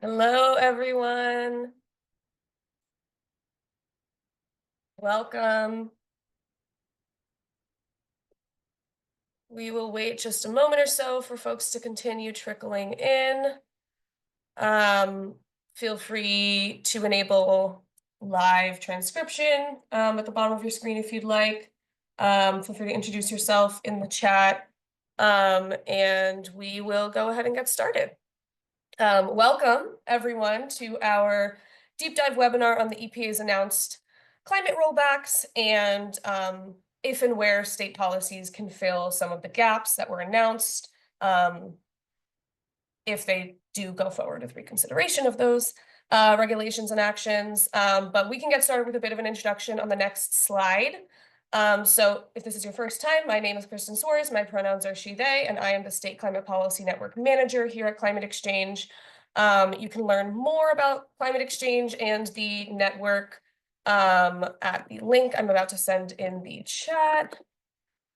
Hello, everyone. Welcome. We will wait just a moment or so for folks to continue trickling in. Feel free to enable live transcription at the bottom of your screen if you'd like. Feel free to introduce yourself in the chat, and we will go ahead and get started. Welcome, everyone, to our deep dive webinar on the EPA's announced climate rollbacks and if and where state policies can fill some of the gaps that were announced if they do go forward with reconsideration of those regulations and actions. But we can get started with a bit of an introduction on the next slide. So if this is your first time, my name is Kristen Suarez, my pronouns are she, they, and I am the State Climate Policy Network Manager here at Climate XChange. You can learn more about Climate XChange and the network at the link I'm about to send in the chat,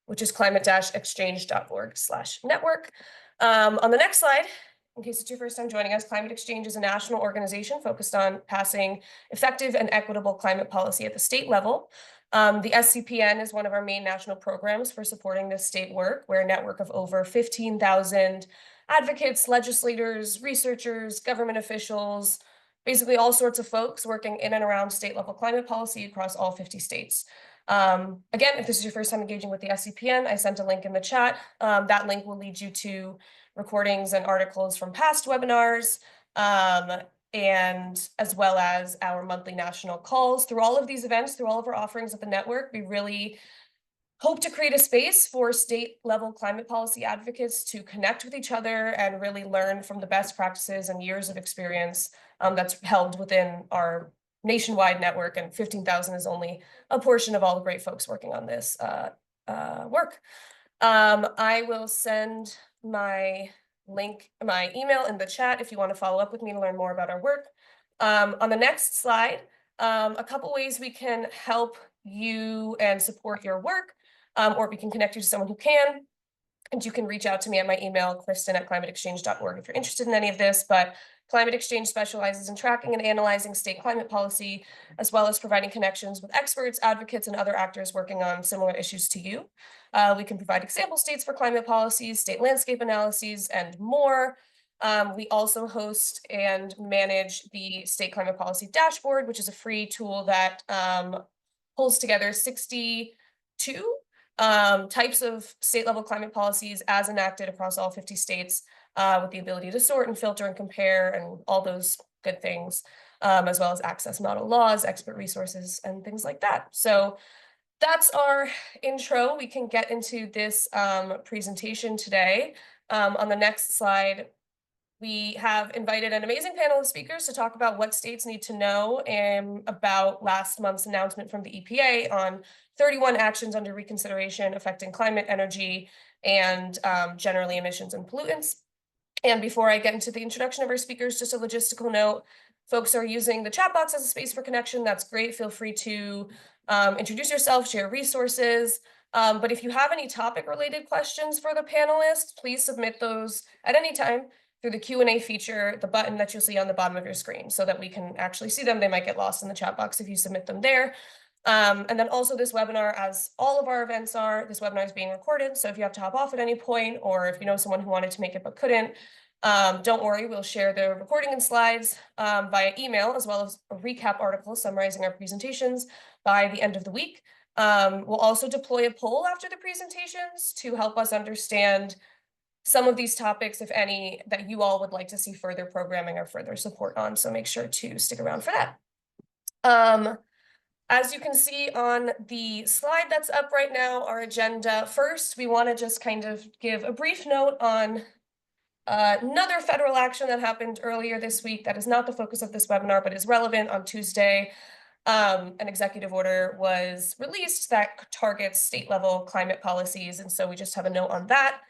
which is climate-exchange.org/network. On the next slide, in case it's your first time joining us, Climate XChange is a national organization focused on passing effective and equitable climate policy at the state level. The SCPN is one of our main national programs for supporting this state work. We're a network of over 15,000 advocates, legislators, researchers, government officials, basically all sorts of folks working in and around state level climate policy across all 50 states. Again, if this is your first time engaging with the SCPN, I sent a link in the chat. That link will lead you to recordings and articles from past webinars, and as well as our monthly national calls. Through all of these events, through all of our offerings at the network, we really hope to create a space for state level climate policy advocates to connect with each other and really learn from the best practices and years of experience that's held within our nationwide network, and 15,000 is only a portion of all the great folks working on this work. I will send my email in the chat if you want to follow up with me to learn more about our work. On the next slide, a couple ways we can help you and support your work, or we can connect you to someone who can. And you can reach out to me at my email, kristen@climateexchange.org, if you're interested in any of this. But Climate XChange specializes in tracking and analyzing state climate policy, as well as providing connections with experts, advocates, and other actors working on similar issues to you. We can provide example states for climate policies, state landscape analyses, and more. We also host and manage the State Climate Policy Dashboard, which is a free tool that pulls together 62 types of state level climate policies as enacted across all 50 states, with the ability to sort and filter and compare and all those good things, as well as access model laws, expert resources, and things like that. So that's our intro. We can get into this presentation today. On the next slide, we have invited an amazing panel of speakers to talk about what states need to know about last month's announcement from the EPA on 31 actions under reconsideration affecting climate, energy, and generally emissions and pollutants. And before I get into the introduction of our speakers, just a logistical note, folks are using the chat box as a space for connection. That's great. Feel free to introduce yourself, share resources. But if you have any topic-related questions for the panelists, please submit those at any time through the Q&A feature, the button that you'll see on the bottom of your screen, so that we can actually see them. They might get lost in the chat box if you submit them there. And then also this webinar, as all of our events are, this webinar is being recorded. So if you have to hop off at any point, or if you know someone who wanted to make it but couldn't, don't worry, we'll share the recording and slides via email, as well as a recap article summarizing our presentations by the end of the week. We'll also deploy a poll after the presentations to help us understand some of these topics, if any, that you all would like to see further programming or further support on. So make sure to stick around for that. As you can see on the slide that's up right now, our agenda. First, we want to just kind of give a brief note on another federal action that happened earlier this week that is not the focus of this webinar, but is relevant. On Tuesday, an executive order was released that targets state level climate policies. And so we just have a note on that.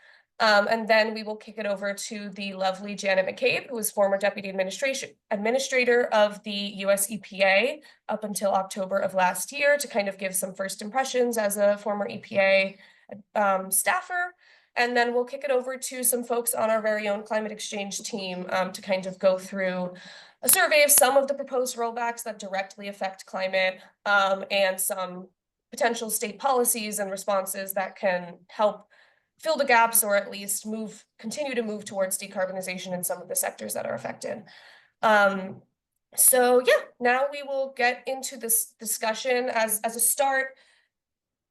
And then we will kick it over to the lovely Janet McCabe, who was former Deputy Administrator of the US EPA up until October of last year, to kind of give some first impressions as a former EPA staffer. And then we'll kick it over to some folks on our very own Climate XChange team to kind of go through a survey of some of the proposed rollbacks that directly affect climate and some potential state policies and responses that can help fill the gaps, or at least continue to move towards decarbonization in some of the sectors that are affected. So yeah, now we will get into this discussion. As a start,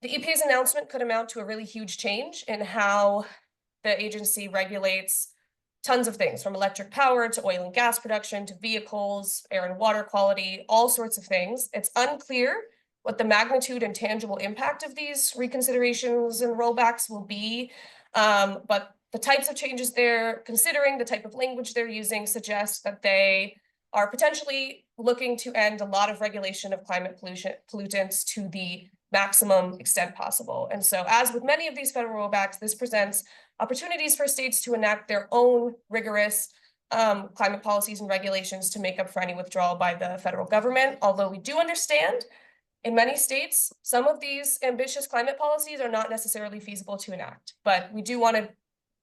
the EPA's announcement could amount to a really huge change in how the agency regulates tons of things, from electric power to oil and gas production to vehicles, air and water quality, all sorts of things. It's unclear what the magnitude and tangible impact of these reconsiderations and rollbacks will be. But the types of changes they're considering, the type of language they're using, suggests that they are potentially looking to end a lot of regulation of climate pollutants to the maximum extent possible. And so, as with many of these federal rollbacks, this presents opportunities for states to enact their own rigorous climate policies and regulations to make up for any withdrawal by the federal government. Although we do understand, in many states, some of these ambitious climate policies are not necessarily feasible to enact, but we do want to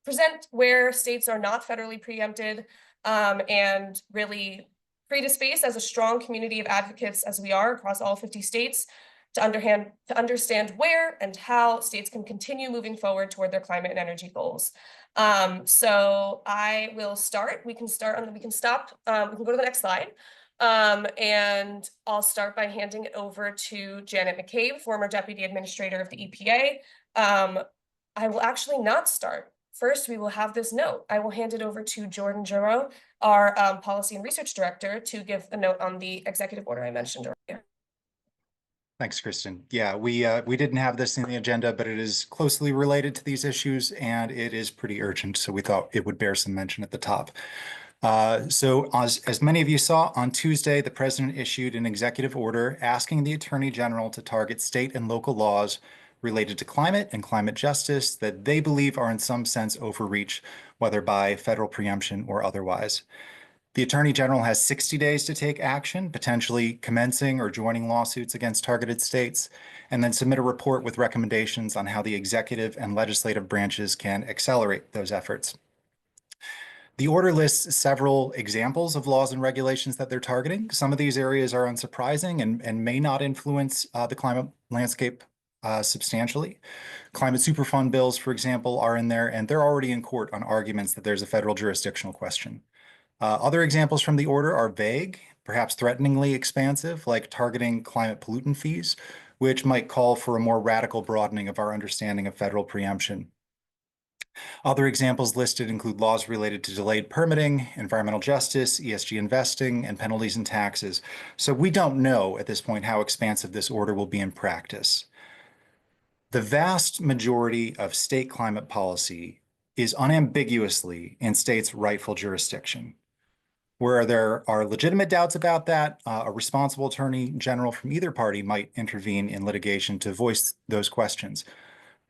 present where states are not federally preempted and really create a space as a strong community of advocates, as we are across all 50 states, to understand where and how states can continue moving forward toward their climate and energy goals. So I will start. We can stop. We can go to the next slide. And I'll start by handing it over to Janet McCabe, former Deputy Administrator of the EPA. I will actually not start. First, we will have this note. I will hand it over to Jordan Gerow, our Policy and Research Director, to give a note on the executive order I mentioned earlier. Thanks, Kristen. Yeah, we didn't have this in the agenda, but it is closely related to these issues, and it is pretty urgent, so we thought it would bear some mention at the top. So as many of you saw, on Tuesday, the president issued an executive order asking the Attorney General to target state and local laws related to climate and climate justice that they believe are in some sense overreach, whether by federal preemption or otherwise. The Attorney General has 60 days to take action, potentially commencing or joining lawsuits against targeted states, and then submit a report with recommendations on how the executive and legislative branches can accelerate those efforts. The order lists several examples of laws and regulations that they're targeting. Some of these areas are unsurprising and may not influence the climate landscape substantially. Climate Superfund bills, for example, are in there, and they're already in court on arguments that there's a federal jurisdictional question. Other examples from the order are vague, perhaps threateningly expansive, like targeting climate pollutant fees, which might call for a more radical broadening of our understanding of federal preemption. Other examples listed include laws related to delayed permitting, environmental justice, ESG investing, and penalties and taxes. So we don't know at this point how expansive this order will be in practice. The vast majority of state climate policy is unambiguously in states' rightful jurisdiction. Where there are legitimate doubts about that, a responsible attorney general from either party might intervene in litigation to voice those questions.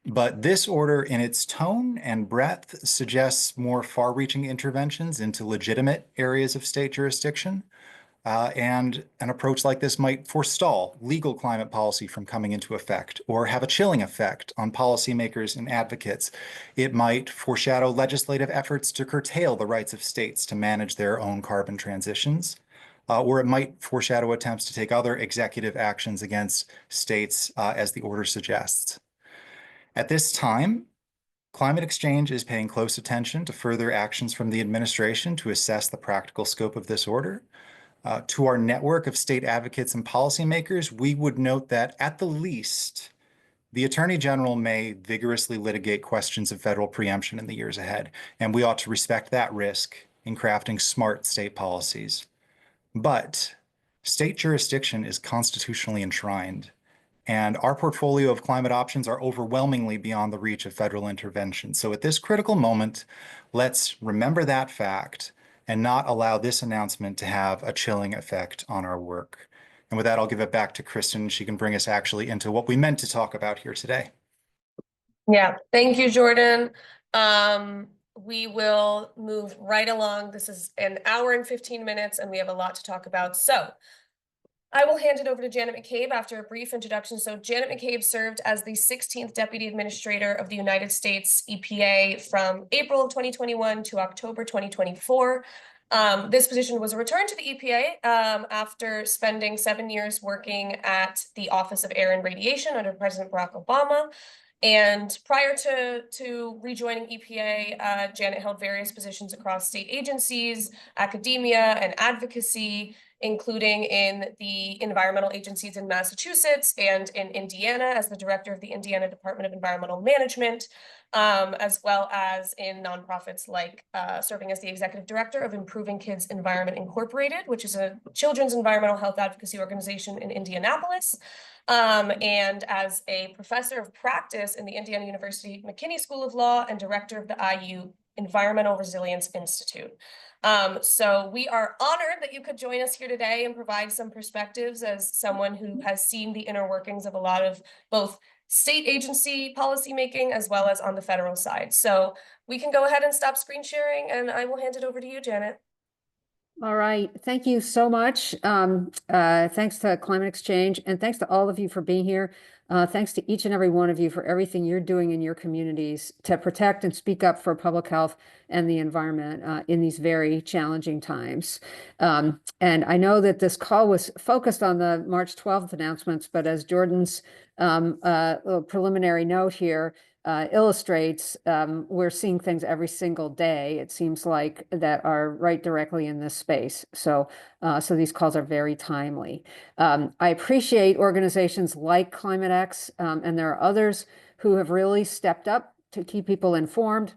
But this order, in its tone and breadth, suggests more far-reaching interventions into legitimate areas of state jurisdiction. And an approach like this might forestall legal climate policy from coming into effect or have a chilling effect on policymakers and advocates. It might foreshadow legislative efforts to curtail the rights of states to manage their own carbon transitions. Or it might foreshadow attempts to take other executive actions against states, as the order suggests. At this time, Climate XChange is paying close attention to further actions from the administration to assess the practical scope of this order. To our network of state advocates and policymakers, we would note that at the least, the Attorney General may vigorously litigate questions of federal preemption in the years ahead, and we ought to respect that risk in crafting smart state policies. But state jurisdiction is constitutionally enshrined, and our portfolio of climate options are overwhelmingly beyond the reach of federal intervention. So at this critical moment, let's remember that fact and not allow this announcement to have a chilling effect on our work. And with that, I'll give it back to Kristen. She can bring us actually into what we meant to talk about here today. Yeah, thank you, Jordan. We will move right along. This is an hour and 15 minutes, and we have a lot to talk about. So I will hand it over to Janet McCabe after a brief introduction. So Janet McCabe served as the 16th Deputy Administrator of the United States EPA from April of 2021 to October 2024. This position was a return to the EPA after spending 7 years working at the Office of Air and Radiation under President Barack Obama. And prior to rejoining EPA, Janet held various positions across state agencies, academia, and advocacy, including in the environmental agencies in Massachusetts and in Indiana as the director of the Indiana Department of Environmental Management, as well as in nonprofits like serving as the executive director of Improving Kids Environment Incorporated, which is a children's environmental health advocacy organization in Indianapolis, and as a professor of practice in the Indiana University McKinney School of Law and director of the IU Environmental Resilience Institute. So we are honored that you could join us here today and provide some perspectives as someone who has seen the inner workings of a lot of both state agency policymaking as well as on the federal side. So we can go ahead and stop screen sharing, and I will hand it over to you, Janet. All right. Thank you so much. Thanks to Climate XChange, and thanks to all of you for being here. Thanks to each and every one of you for everything you're doing in your communities to protect and speak up for public health and the environment in these very challenging times. And I know that this call was focused on the March 12th announcements, but as Jordan's little preliminary note here illustrates, we're seeing things every single day, it seems like, that are right directly in this space. So these calls are very timely. I appreciate organizations like Climate X, and there are others who have really stepped up to keep people informed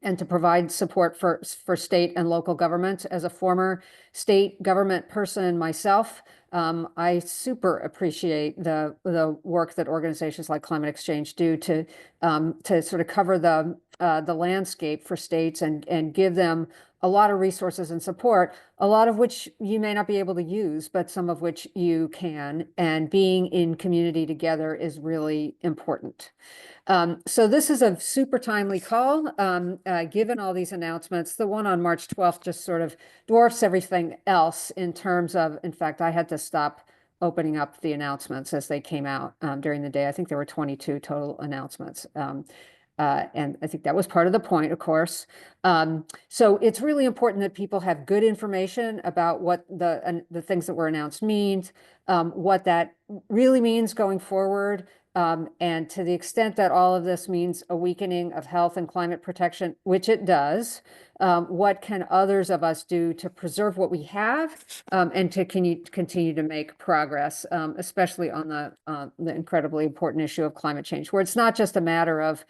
and to provide support for state and local governments. As a former state government person myself, I super appreciate the work that organizations like Climate XChange do to sort of cover the landscape for states and give them a lot of resources and support, a lot of which you may not be able to use, but some of which you can. And being in community together is really important. So this is a super timely call, given all these announcements. The one on March 12th just sort of dwarfs everything else in terms of, in fact, I had to stop opening up the announcements as they came out during the day. I think there were 22 total announcements. And I think that was part of the point, of course. So it's really important that people have good information about what the things that were announced means, what that really means going forward. And to the extent that all of this means a weakening of health and climate protection, which it does, what can others of us do to preserve what we have and to continue to make progress, especially on the incredibly important issue of climate change, where it's not just a matter of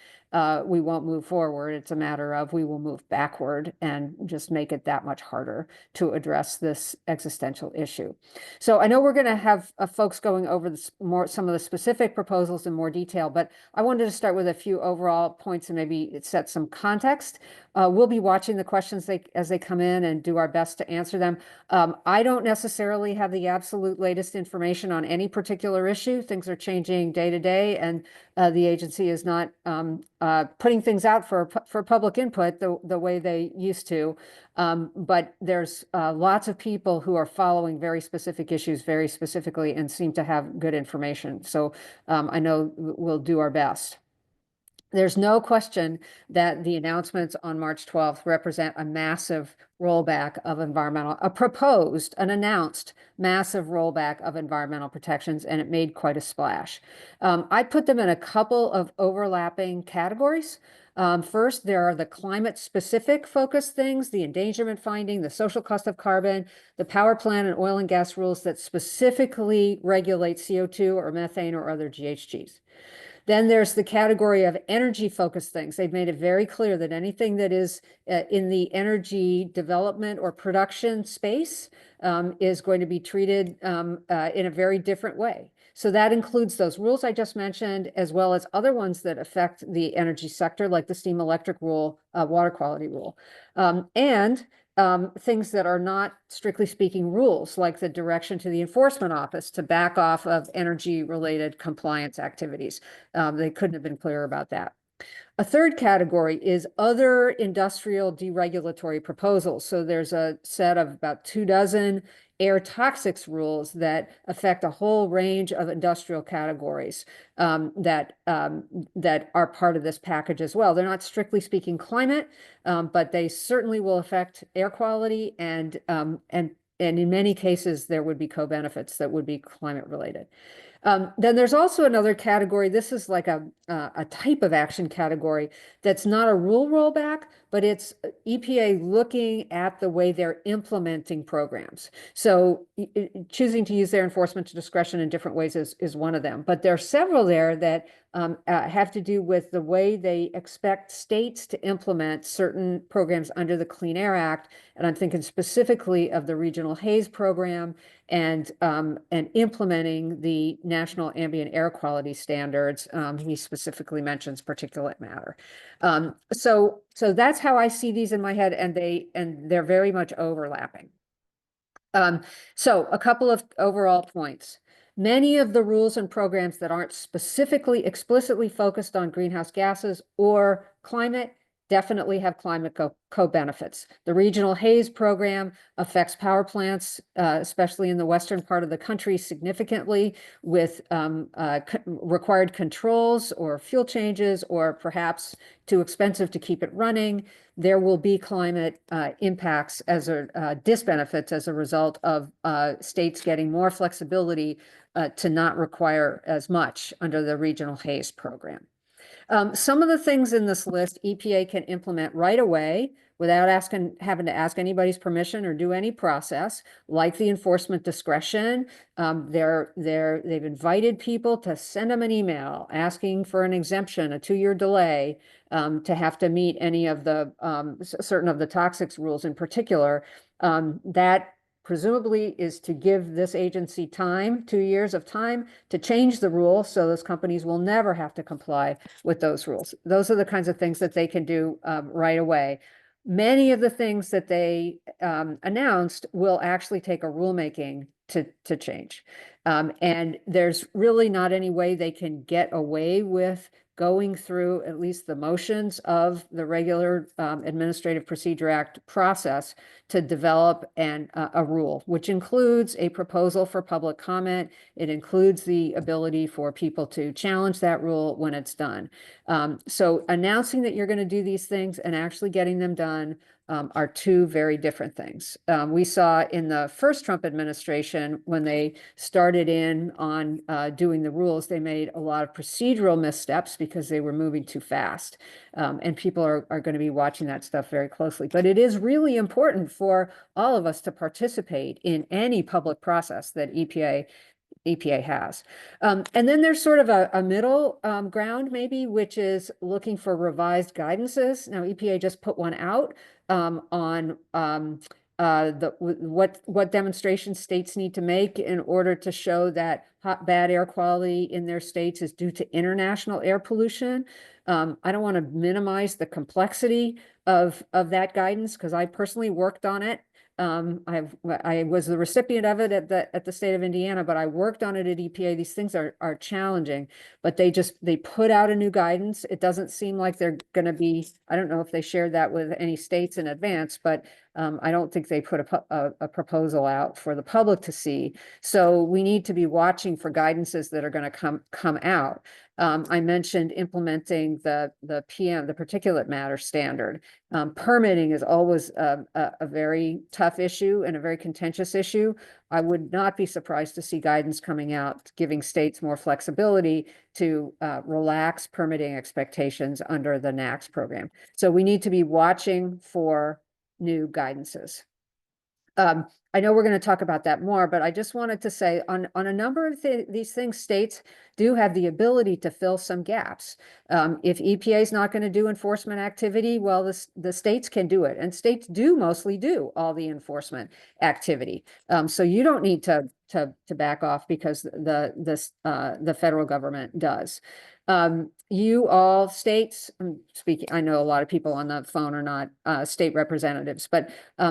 we won't move forward, it's a matter of we will move backward and just make it that much harder to address this existential issue. So I know we're going to have folks going over some of the specific proposals in more detail, but I wanted to start with a few overall points and maybe set some context. We'll be watching the questions as they come in and do our best to answer them. I don't necessarily have the absolute latest information on any particular issue. Things are changing day to day, and the agency is not putting things out for public input the way they used to. But there's lots of people who are following very specific issues very specifically and seem to have good information. So I know we'll do our best. There's no question that the announcements on March 12th represent a massive rollback of an announced massive rollback of environmental protections, and it made quite a splash. I put them in a couple of overlapping categories. First, there are the climate-specific focused things, the endangerment finding, the social cost of carbon, the power plant and oil and gas rules that specifically regulate CO2 or methane or other GHGs. Then there's the category of energy-focused things. They've made it very clear that anything that is in the energy development or production space is going to be treated in a very different way. So that includes those rules I just mentioned, as well as other ones that affect the energy sector, like the steam electric rule, water quality rule, and things that are not strictly speaking rules, like the direction to the enforcement office to back off of energy related compliance activities. They couldn't have been clearer about that. A third category is other industrial deregulatory proposals. So there's a set of about 24 air toxics rules that affect a whole range of industrial categories that are part of this package as well. They're not strictly speaking climate, but they certainly will affect air quality, and in many cases there would be co-benefits that would be climate related. Then there's also another category. This is like a type of action category that's not a rule rollback, but it's EPA looking at the way they're implementing programs. So choosing to use their enforcement discretion in different ways is one of them. But there are several there that have to do with the way they expect states to implement certain programs under the Clean Air Act. And I'm thinking specifically of the Regional Haze Program and implementing the National Ambient Air Quality Standards. He specifically mentions particulate matter. So that's how I see these in my head, and they're very much overlapping. So a couple of overall points. Many of the rules and programs that aren't specifically explicitly focused on greenhouse gases or climate definitely have climate co-benefits. The Regional Haze Program affects power plants, especially in the western part of the country, significantly with required controls or fuel changes, or perhaps too expensive to keep it running. There will be climate impacts as disbenefits as a result of states getting more flexibility to not require as much under the Regional Haze Program. Some of the things in this list EPA can implement right away without having to ask anybody's permission or do any process, like the enforcement discretion. They've invited people to send them an email asking for an exemption, a 2-year delay, to have to meet any of the certain of the toxics rules in particular. That presumably is to give this agency time, 2 years of time, to change the rule so those companies will never have to comply with those rules. Those are the kinds of things that they can do right away. Many of the things that they announced will actually take a rulemaking to change. And there's really not any way they can get away with going through at least the motions of the regular Administrative Procedure Act process to develop a rule, which includes a proposal for public comment. It includes the ability for people to challenge that rule when it's done. So announcing that you're going to do these things and actually getting them done are two very different things. We saw in the first Trump administration, when they started in on doing the rules, they made a lot of procedural missteps because they were moving too fast. And people are going to be watching that stuff very closely. But it is really important for all of us to participate in any public process that EPA has. And then there's sort of a middle ground maybe, which is looking for revised guidances. Now, EPA just put one out on what demonstrations states need to make in order to show that bad air quality in their states is due to international air pollution. I don't want to minimize the complexity of that guidance, because I personally worked on it. I was the recipient of it at the state of Indiana, but I worked on it at EPA. These things are challenging, but they put out a new guidance. It doesn't seem like they're going to be, I don't know if they shared that with any states in advance, but I don't think they put a proposal out for the public to see. So we need to be watching for guidances that are going to come out. I mentioned implementing the PM, the particulate matter standard. Permitting is always a very tough issue and a very contentious issue. I would not be surprised to see guidance coming out giving states more flexibility to relax permitting expectations under the NAAQS program. So we need to be watching for new guidances. I know we're going to talk about that more, but I just wanted to say on a number of these things, states do have the ability to fill some gaps. If EPA is not going to do enforcement activity, well, the states can do it, and states do mostly do all the enforcement activity. So you don't need to back off because the federal government does. You all states, I'm speaking, I know a lot of people on the phone are not state representatives, but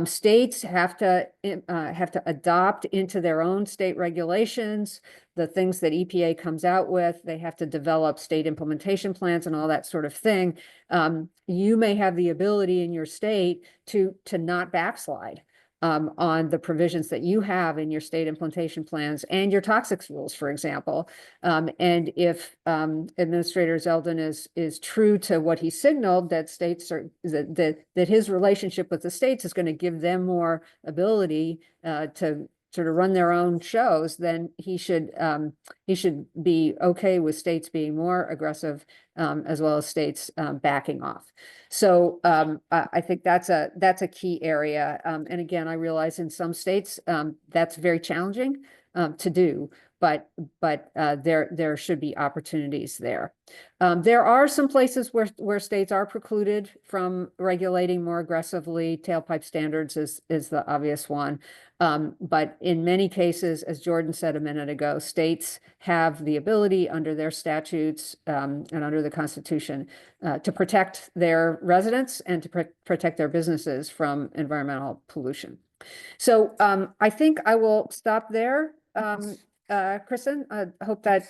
states have to have to adopt into their own state regulations the things that EPA comes out with. They have to develop state implementation plans and all that sort of thing. You may have the ability in your state to not backslide on the provisions that you have in your state implementation plans and your toxics rules, for example. And if Administrator Zeldin is true to what he signaled, that states are that his relationship with the states is going to give them more ability to sort of run their own shows, then he should be okay with states being more aggressive, as well as states backing off. So I think that's a key area. And again, I realize in some states that's very challenging to do, but there should be opportunities there. There are some places where states are precluded from regulating more aggressively. Tailpipe standards is the obvious one. But in many cases, as Jordan said a minute ago, states have the ability under their statutes and under the Constitution to protect their residents and to protect their businesses from environmental pollution. So I think I will stop there. Kristen, I hope that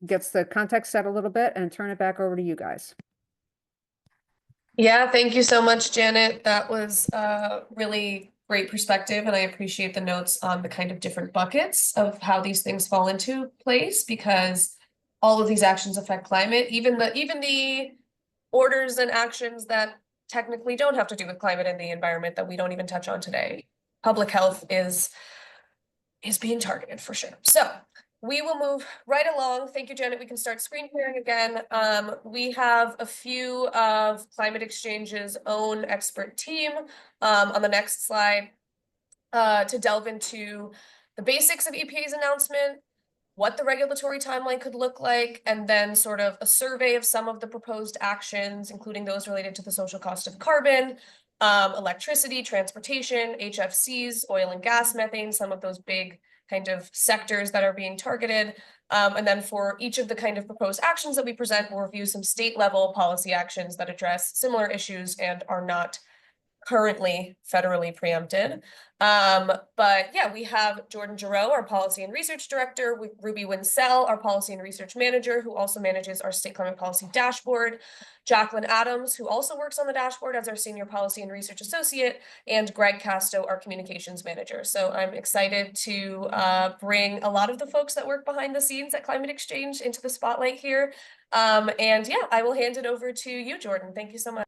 gets the context set a little bit, and turn it back over to you guys. Yeah, thank you so much, Janet. That was really great perspective, and I appreciate the notes on the kind of different buckets of how these things fall into place, because all of these actions affect climate, even the orders and actions that technically don't have to do with climate and the environment that we don't even touch on today. Public health is being targeted for sure. So we will move right along. Thank you, Janet. We can start screen sharing again. We have a few of Climate Exchange's own expert team on the next slide to delve into the basics of EPA's announcement, what the regulatory timeline could look like, and then sort of a survey of some of the proposed actions, including those related to the social cost of carbon, electricity, transportation, HFCs, oil and gas, methane, some of those big kind of sectors that are being targeted. And then for each of the kind of proposed actions that we present, we'll review some state level policy actions that address similar issues and are not currently federally preempted. But yeah, we have Jordan Gerow, our policy and research director, with Ruby Wincele, our policy and research manager, who also manages our state climate policy dashboard, Jacqueline Adams, who also works on the dashboard as our senior policy and research associate, and Greg Casto, our communications manager. So I'm excited to bring a lot of the folks that work behind the scenes at Climate Exchange into the spotlight here. And yeah, I will hand it over to you, Jordan. Thank you so much.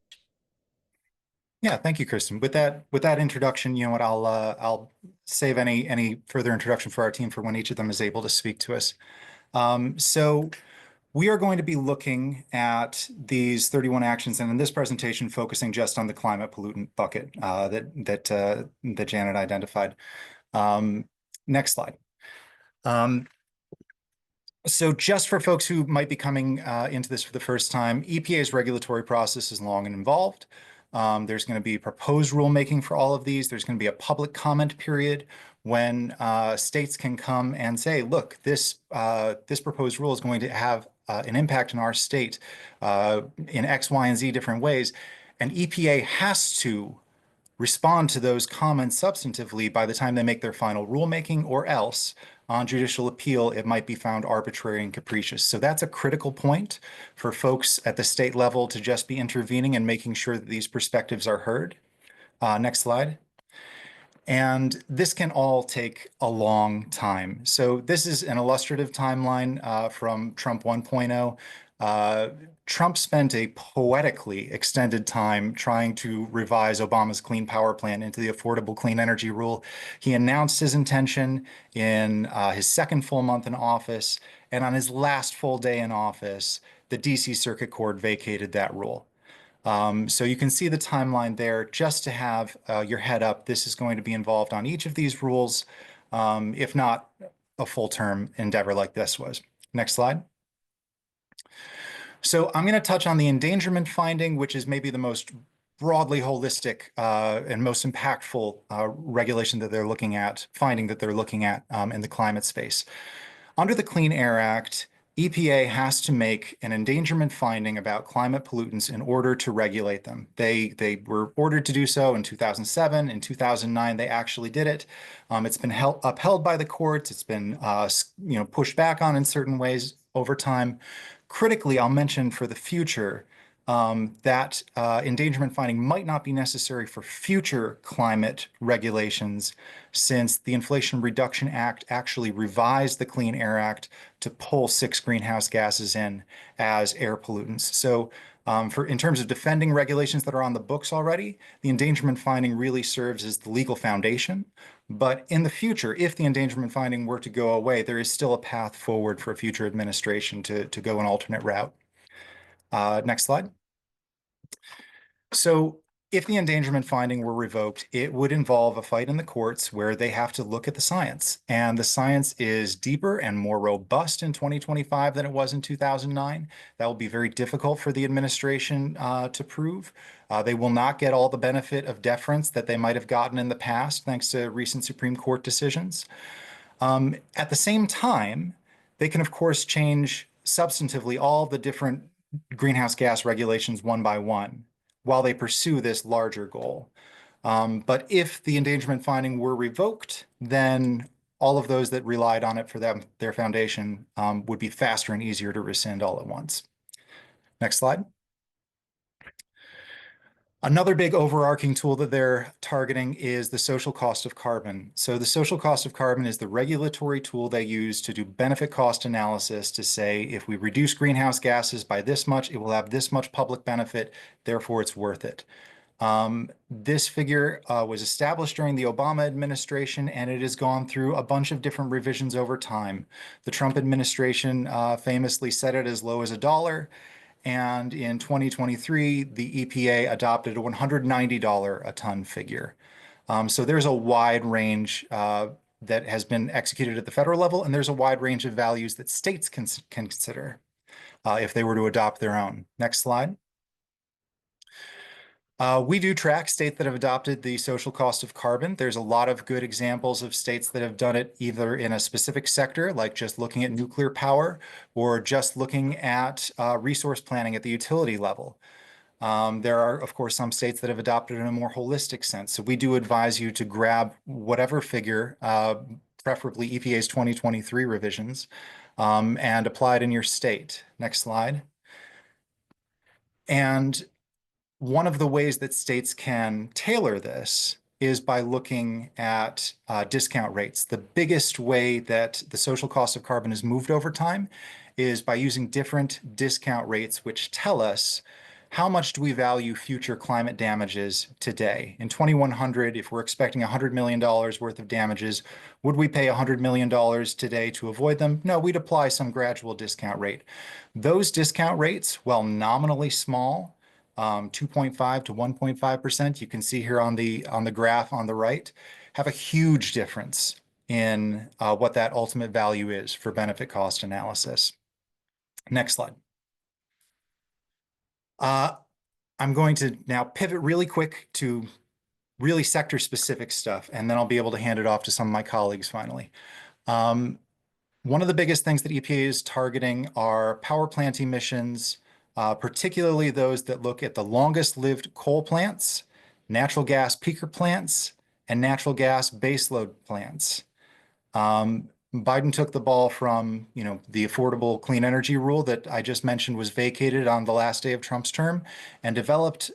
Yeah, thank you, Kristen. With that introduction, you know what, I'll save any further introduction for our team for when each of them is able to speak to us. So we are going to be looking at these 31 actions, and in this presentation, focusing just on the climate pollutant bucket that Janet identified. Next slide. So just for folks who might be coming into this for the first time, EPA's regulatory process is long and involved. There's going to be proposed rulemaking for all of these. There's going to be a public comment period when states can come and say, look, this proposed rule is going to have an impact in our state in X, Y, and Z different ways. And EPA has to respond to those comments substantively by the time they make their final rulemaking, or else on judicial appeal, it might be found arbitrary and capricious. So that's a critical point for folks at the state level to just be intervening and making sure that these perspectives are heard. Next slide. And this can all take a long time. So this is an illustrative timeline from Trump 1.0. Trump spent a poetically extended time trying to revise Obama's Clean Power Plan into the Affordable Clean Energy Rule. He announced his intention in his second full month in office, and on his last full day in office, the DC Circuit Court vacated that rule. So you can see the timeline there. Just to have your head up, this is going to be involved on each of these rules, if not a full-term endeavor like this was. Next slide. So I'm going to touch on the endangerment finding, which is maybe the most broadly holistic and most impactful regulation that they're looking at, finding that they're looking at in the climate space. Under the Clean Air Act, EPA has to make an endangerment finding about climate pollutants in order to regulate them. They were ordered to do so in 2007. In 2009, they actually did it. It's been upheld by the courts. It's been pushed back on in certain ways over time. Critically, I'll mention for the future that endangerment finding might not be necessary for future climate regulations, since the Inflation Reduction Act actually revised the Clean Air Act to pull 6 greenhouse gases in as air pollutants. So in terms of defending regulations that are on the books already, the endangerment finding really serves as the legal foundation. But in the future, if the endangerment finding were to go away, there is still a path forward for a future administration to go an alternate route. Next slide. So if the endangerment finding were revoked, it would involve a fight in the courts where they have to look at the science. And the science is deeper and more robust in 2025 than it was in 2009. That will be very difficult for the administration to prove. They will not get all the benefit of deference that they might have gotten in the past, thanks to recent Supreme Court decisions. At the same time, they can, of course, change substantively all the different greenhouse gas regulations one by one while they pursue this larger goal. But if the endangerment finding were revoked, then all of those that relied on it for their foundation would be faster and easier to rescind all at once. Next slide. Another big overarching tool that they're targeting is the social cost of carbon. So the social cost of carbon is the regulatory tool they use to do benefit cost analysis to say, if we reduce greenhouse gases by this much, it will have this much public benefit, therefore it's worth it. This figure was established during the Obama administration, and it has gone through a bunch of different revisions over time. The Trump administration famously set it as low as $1. And in 2023, the EPA adopted a $190 a ton figure. So there's a wide range that has been executed at the federal level, and there's a wide range of values that states can consider if they were to adopt their own. Next slide. We do track states that have adopted the social cost of carbon. There's a lot of good examples of states that have done it either in a specific sector, like just looking at nuclear power, or just looking at resource planning at the utility level. There are, of course, some states that have adopted it in a more holistic sense. So we do advise you to grab whatever figure, preferably EPA's 2023 revisions, and apply it in your state. Next slide. And one of the ways that states can tailor this is by looking at discount rates. The biggest way that the social cost of carbon is moved over time is by using different discount rates, which tell us how much do we value future climate damages today. In 2100, if we're expecting $100 million worth of damages, would we pay $100 million today to avoid them? No, we'd apply some gradual discount rate. Those discount rates, while nominally small, 2.5 to 1.5%, you can see here on the graph on the right, have a huge difference in what that ultimate value is for benefit cost analysis. Next slide. I'm going to now pivot really quick to really sector specific stuff, and then I'll be able to hand it off to some of my colleagues finally. One of the biggest things that EPA is targeting are power plant emissions, particularly those that look at the longest lived coal plants, natural gas peaker plants, and natural gas baseload plants. Biden took the ball from, the Affordable Clean Energy Rule that I just mentioned was vacated on the last day of Trump's term, and developed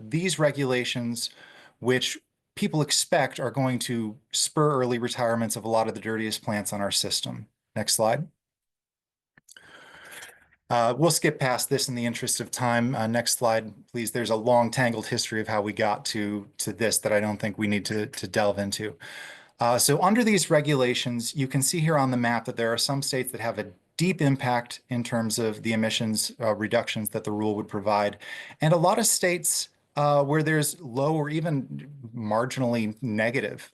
these regulations, which people expect are going to spur early retirements of a lot of the dirtiest plants on our system. Next slide. We'll skip past this in the interest of time. Next slide, please. There's a long tangled history of how we got to this that I don't think we need to delve into. So under these regulations, you can see here on the map that there are some states that have a deep impact in terms of the emissions reductions that the rule would provide, and a lot of states where there's low or even marginally negative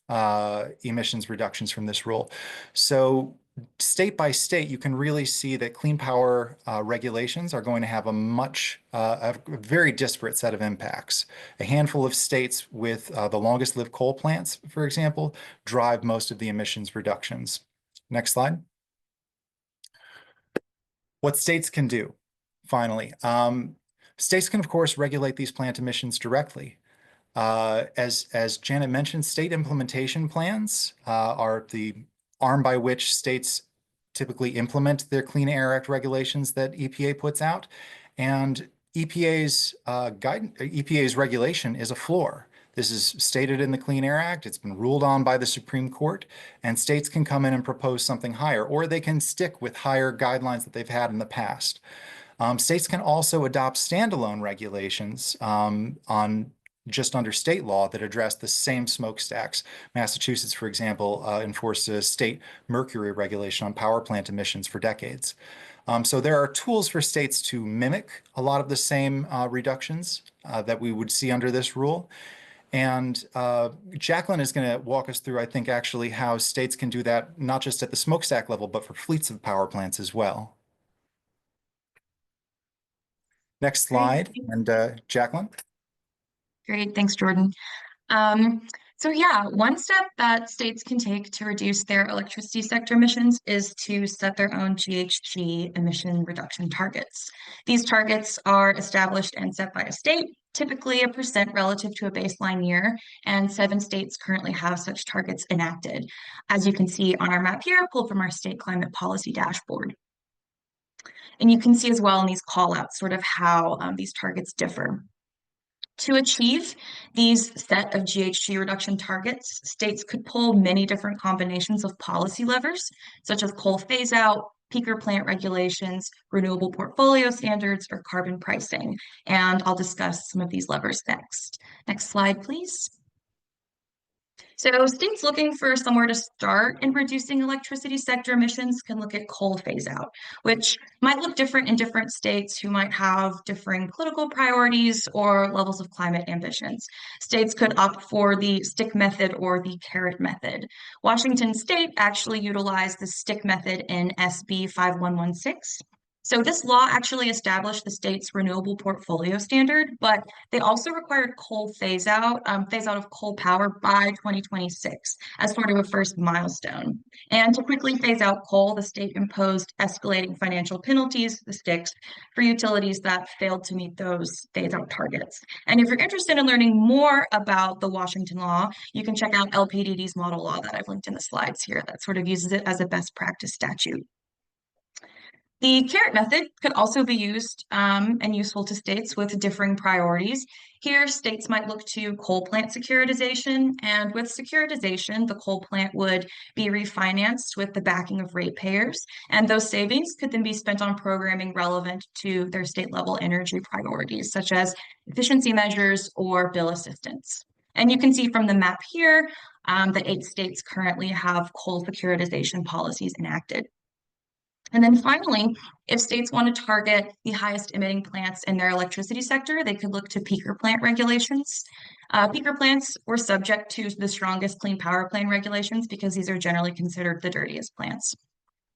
emissions reductions from this rule. So state by state, you can really see that clean power regulations are going to have a very disparate set of impacts. A handful of states with the longest lived coal plants, for example, drive most of the emissions reductions. Next slide. What states can do, finally. States can, of course, regulate these plant emissions directly. As Janet mentioned, state implementation plans are the arm by which states typically implement their Clean Air Act regulations that EPA puts out. And EPA's regulation is a floor. This is stated in the Clean Air Act. It's been ruled on by the Supreme Court, and states can come in and propose something higher, or they can stick with higher guidelines that they've had in the past. States can also adopt standalone regulations on just under state law that address the same smokestacks. Massachusetts, for example, enforced a state mercury regulation on power plant emissions for decades. So there are tools for states to mimic a lot of the same reductions that we would see under this rule. And Jacqueline is going to walk us through, I think, actually how states can do that, not just at the smokestack level, but for fleets of power plants as well. Next slide, and Jacqueline. Great, thanks, Jordan. So yeah, one step that states can take to reduce their electricity sector emissions is to set their own GHG emission reduction targets. These targets are established and set by a state, typically a % relative to a baseline year, and 7 states currently have such targets enacted, as you can see on our map here, pulled from our state climate policy dashboard. And you can see as well in these call-outs sort of how these targets differ. To achieve these set of GHG reduction targets, states could pull many different combinations of policy levers, such as coal phase-out, peaker plant regulations, renewable portfolio standards, or carbon pricing. And I'll discuss some of these levers next. Next slide, please. So states looking for somewhere to start in reducing electricity sector emissions can look at coal phase out, which might look different in different states who might have differing political priorities or levels of climate ambitions. States could opt for the stick method or the carrot method. Washington State actually utilized the stick method in SB 5116. So this law actually established the state's renewable portfolio standard, but they also required coal phase out of coal power by 2026 as sort of a first milestone. And to quickly phase out coal, the state imposed escalating financial penalties, the sticks, for utilities that failed to meet those phase out targets. And if you're interested in learning more about the Washington law, you can check out LPDD's model law that I've linked in the slides here that sort of uses it as a best practice statute. The carrot method could also be used and useful to states with differing priorities. Here, states might look to coal plant securitization, and with securitization, the coal plant would be refinanced with the backing of ratepayers, and those savings could then be spent on programming relevant to their state-level energy priorities, such as efficiency measures or bill assistance. And you can see from the map here that 8 states currently have coal securitization policies enacted. And then finally, if states want to target the highest emitting plants in their electricity sector, they could look to peaker plant regulations. Peaker plants were subject to the strongest clean power plan regulations because these are generally considered the dirtiest plants.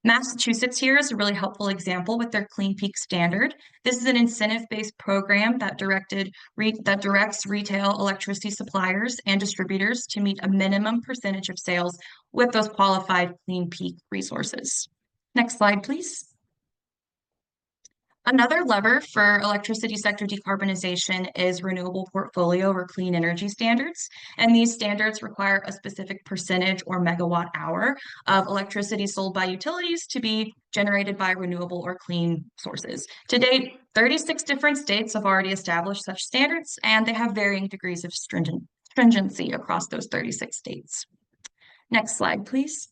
Massachusetts here is a really helpful example with their Clean Peak standard. This is an incentive-based program that directs retail electricity suppliers and distributors to meet a minimum percentage of sales with those qualified Clean Peak resources. Next slide, please. Another lever for electricity sector decarbonization is renewable portfolio or clean energy standards. And these standards require a specific percentage or megawatt hour of electricity sold by utilities to be generated by renewable or clean sources. To date, 36 different states have already established such standards, and they have varying degrees of stringency across those 36 states. Next slide, please.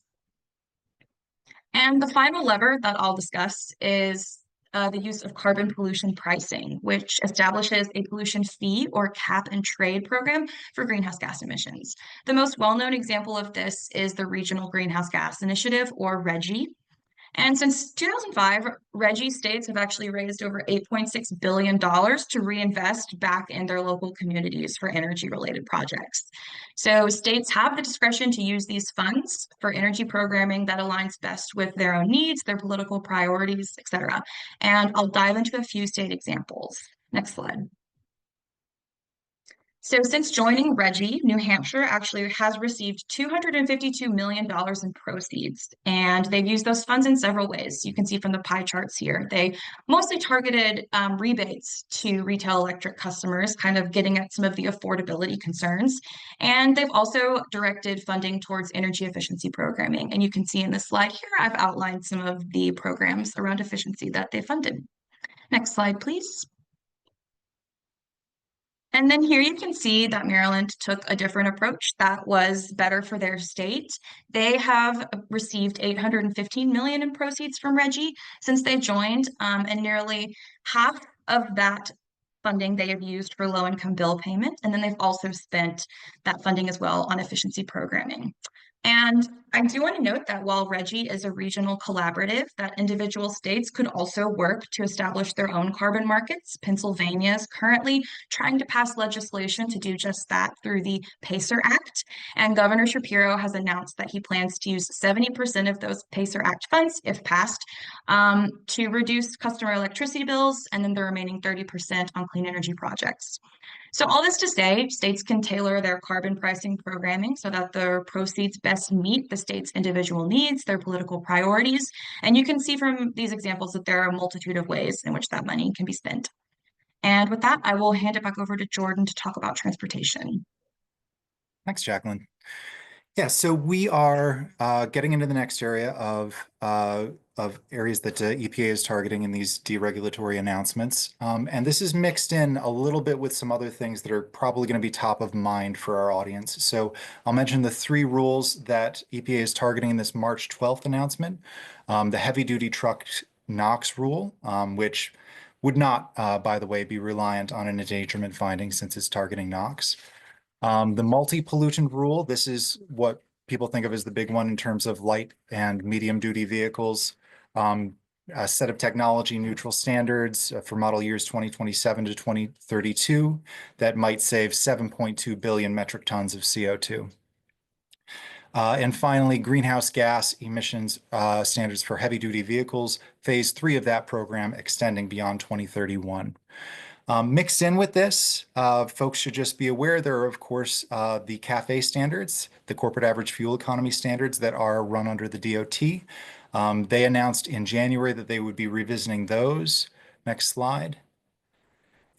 And the final lever that I'll discuss is the use of carbon pollution pricing, which establishes a pollution fee or cap and trade program for greenhouse gas emissions. The most well-known example of this is the Regional Greenhouse Gas Initiative, or RGGI. And since 2005, RGGI states have actually raised over $8.6 billion to reinvest back in their local communities for energy-related projects. So states have the discretion to use these funds for energy programming that aligns best with their own needs, their political priorities, etc. And I'll dive into a few state examples. Next slide. So since joining RGGI, New Hampshire actually has received $252 million in proceeds, and they've used those funds in several ways. You can see from the pie charts here. They mostly targeted rebates to retail electric customers, kind of getting at some of the affordability concerns. And they've also directed funding towards energy efficiency programming. And you can see in this slide here, I've outlined some of the programs around efficiency that they funded. Next slide, please. And then here you can see that Maryland took a different approach that was better for their state. They have received $815 million in proceeds from RGGI since they joined, and nearly half of that funding they have used for low-income bill payment. And then they've also spent that funding as well on efficiency programming. And I do want to note that while RGGI is a regional collaborative, that individual states could also work to establish their own carbon markets. Pennsylvania is currently trying to pass legislation to do just that through the PACER Act. And Governor Shapiro has announced that he plans to use 70% of those PACER Act funds, if passed, to reduce customer electricity bills, and then the remaining 30% on clean energy projects. So all this to say, states can tailor their carbon pricing programming so that the proceeds best meet the state's individual needs, their political priorities. And you can see from these examples that there are a multitude of ways in which that money can be spent. And with that, I will hand it back over to Jordan to talk about transportation. Thanks, Jacqueline. Yeah, so we are getting into the next area of areas that EPA is targeting in these deregulatory announcements. And this is mixed in a little bit with some other things that are probably going to be top of mind for our audience. So I'll mention the 3 rules that EPA is targeting in this March 12th announcement. The heavy-duty truck NOx rule, which would not, by the way, be reliant on an endangerment finding since it's targeting NOx. The multi-pollutant rule, this is what people think of as the big one in terms of light and medium duty vehicles. A set of technology neutral standards for model years 2027 to 2032 that might save 7.2 billion metric tons of CO2. And finally, greenhouse gas emissions standards for heavy duty vehicles, phase 3 of that program extending beyond 2031. Mixed in with this, folks should just be aware there are, of course, the CAFE standards, the corporate average fuel economy standards that are run under the DOT. They announced in January that they would be revisiting those. Next slide.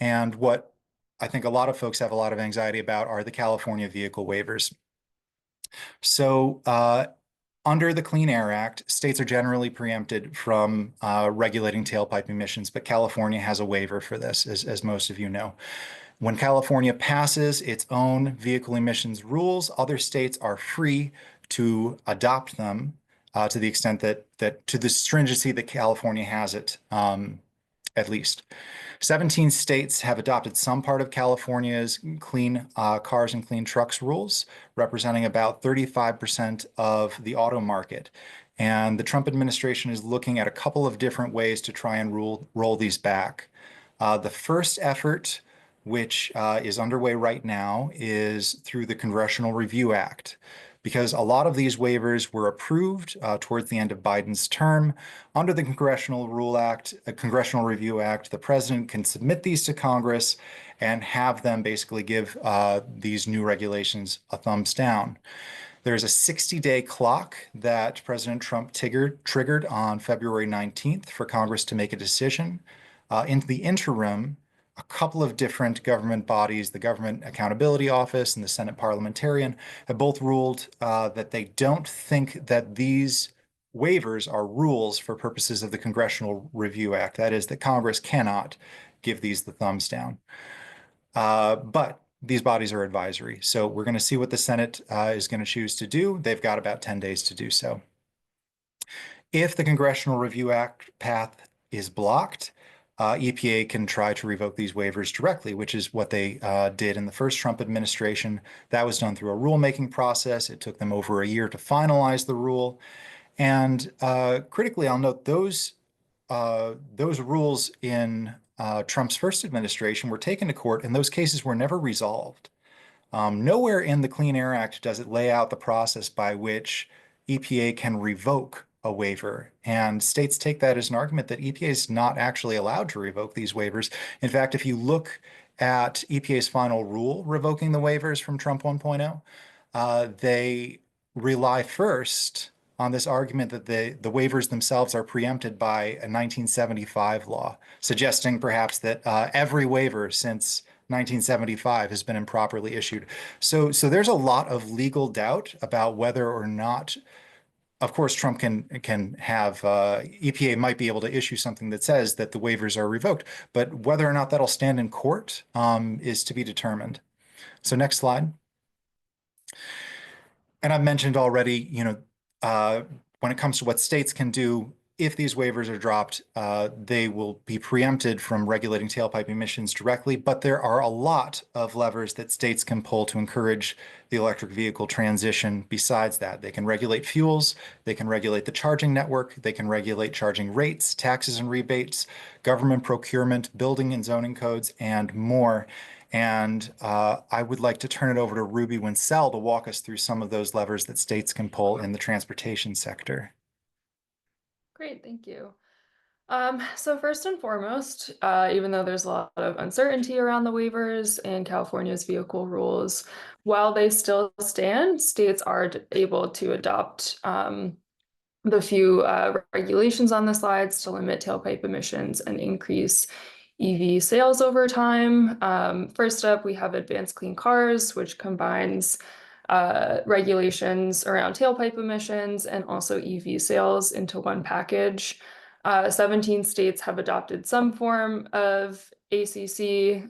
And what I think a lot of folks have a lot of anxiety about are the California vehicle waivers. So under the Clean Air Act, states are generally preempted from regulating tailpipe emissions, but California has a waiver for this, as most of you know. When California passes its own vehicle emissions rules, other states are free to adopt them to the extent that to the stringency that California has it, at least. 17 states have adopted some part of California's clean cars and clean trucks rules, representing about 35% of the auto market. And the Trump administration is looking at a couple of different ways to try and roll these back. The first effort, which is underway right now, is through the Congressional Review Act. Because a lot of these waivers were approved towards the end of Biden's term. Under the Congressional Review Act, the president can submit these to Congress and have them basically give these new regulations a thumbs down. There's a 60-day clock that President Trump triggered on February 19th for Congress to make a decision. In the interim, a couple of different government bodies, the Government Accountability Office and the Senate Parliamentarian, have both ruled that they don't think that these waivers are rules for purposes of the Congressional Review Act. That is, that Congress cannot give these the thumbs down. But these bodies are advisory. So we're going to see what the Senate is going to choose to do. They've got about 10 days to do so. If the Congressional Review Act path is blocked, EPA can try to revoke these waivers directly, which is what they did in the first Trump administration. That was done through a rulemaking process. It took them over a year to finalize the rule. And critically, I'll note those rules in Trump's first administration were taken to court, and those cases were never resolved. Nowhere in the Clean Air Act does it lay out the process by which EPA can revoke a waiver. And states take that as an argument that EPA is not actually allowed to revoke these waivers. In fact, if you look at EPA's final rule revoking the waivers from Trump 1.0, they rely first on this argument that the waivers themselves are preempted by a 1975 law, suggesting perhaps that every waiver since 1975 has been improperly issued. So there's a lot of legal doubt about whether or not, of course, Trump can have EPA might be able to issue something that says that the waivers are revoked, but whether or not that'll stand in court is to be determined. So next slide. And I've mentioned already, when it comes to what states can do, if these waivers are dropped, they will be preempted from regulating tailpipe emissions directly, but there are a lot of levers that states can pull to encourage the electric vehicle transition. Besides that, they can regulate fuels, they can regulate the charging network, they can regulate charging rates, taxes and rebates, government procurement, building and zoning codes, and more. And I would like to turn it over to Ruby Wincele to walk us through some of those levers that states can pull in the transportation sector. Great, thank you. So first and foremost, even though there's a lot of uncertainty around the waivers and California's vehicle rules, while they still stand, states are able to adopt the few regulations on the slides to limit tailpipe emissions and increase EV sales over time. First up, we have Advanced Clean Cars, which combines regulations around tailpipe emissions and also EV sales into one package. 17 states have adopted some form of ACC.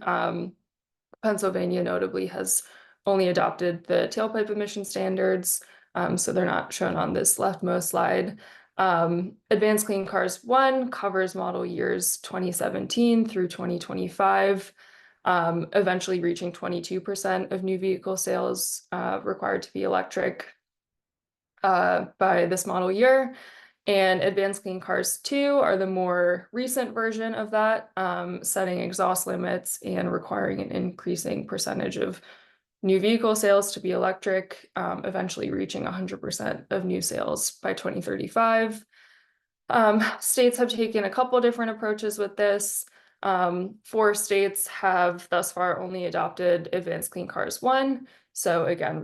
Pennsylvania notably has only adopted the tailpipe emission standards, so they're not shown on this leftmost slide. Advanced Clean Cars 1 covers model years 2017 through 2025, eventually reaching 22% of new vehicle sales required to be electric by this model year. And Advanced Clean Cars 2 are the more recent version of that, setting exhaust limits and requiring an increasing percentage of new vehicle sales to be electric, eventually reaching 100% of new sales by 2035. States have taken a couple different approaches with this. 4 states have thus far only adopted Advanced Clean Cars 1, so again,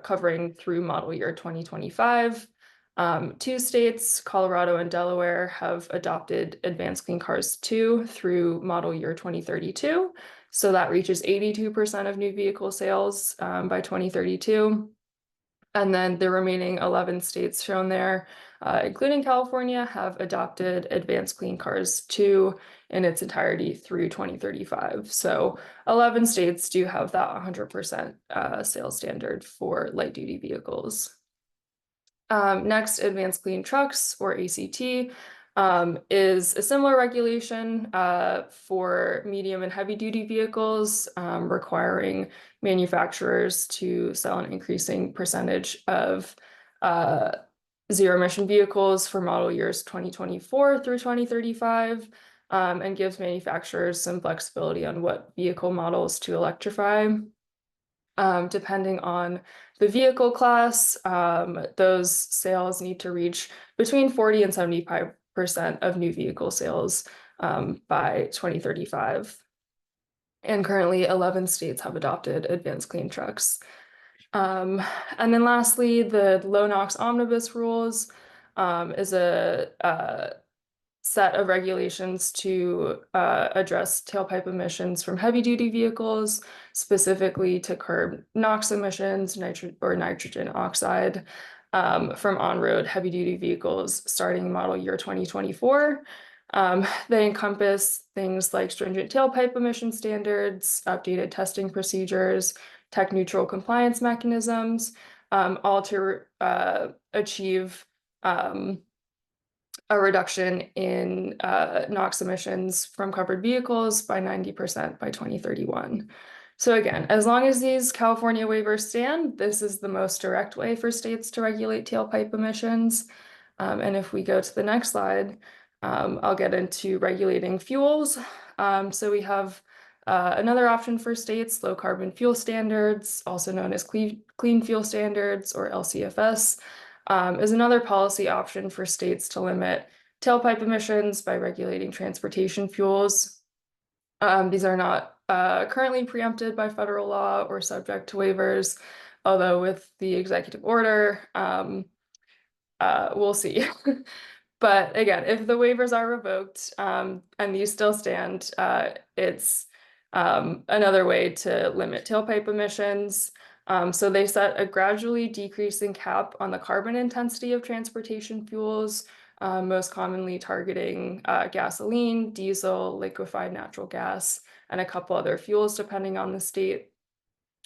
covering through model year 2025. 2 states, Colorado and Delaware, have adopted Advanced Clean Cars 2 through model year 2032. So that reaches 82% of new vehicle sales by 2032. And then the remaining 11 states shown there, including California, have adopted Advanced Clean Cars 2 in its entirety through 2035. So 11 states do have that 100% sales standard for light duty vehicles. Next, Advanced Clean Trucks, or ACT, is a similar regulation for medium and heavy duty vehicles, requiring manufacturers to sell an increasing percentage of zero emission vehicles for model years 2024 through 2035, and gives manufacturers some flexibility on what vehicle models to electrify. Depending on the vehicle class, those sales need to reach between 40 and 75% of new vehicle sales by 2035. And currently 11 states have adopted Advanced Clean Trucks. And then lastly, the low NOx omnibus rules is a set of regulations to address tailpipe emissions from heavy duty vehicles, specifically to curb NOx emissions, nitrogen oxide from on-road heavy duty vehicles starting model year 2024. They encompass things like stringent tailpipe emission standards, updated testing procedures, tech neutral compliance mechanisms, all to achieve a reduction in NOx emissions from covered vehicles by 90% by 2031. So again, as long as these California waivers stand, this is the most direct way for states to regulate tailpipe emissions. And if we go to the next slide, I'll get into regulating fuels. So we have another option for states, low carbon fuel standards, also known as clean fuel standards, or LCFS, is another policy option for states to limit tailpipe emissions by regulating transportation fuels. These are not currently preempted by federal law or subject to waivers, although with the executive order, we'll see. But again, if the waivers are revoked and these still stand, it's another way to limit tailpipe emissions. So they set a gradually decreasing cap on the carbon intensity of transportation fuels, most commonly targeting gasoline, diesel, liquefied natural gas, and a couple other fuels depending on the state.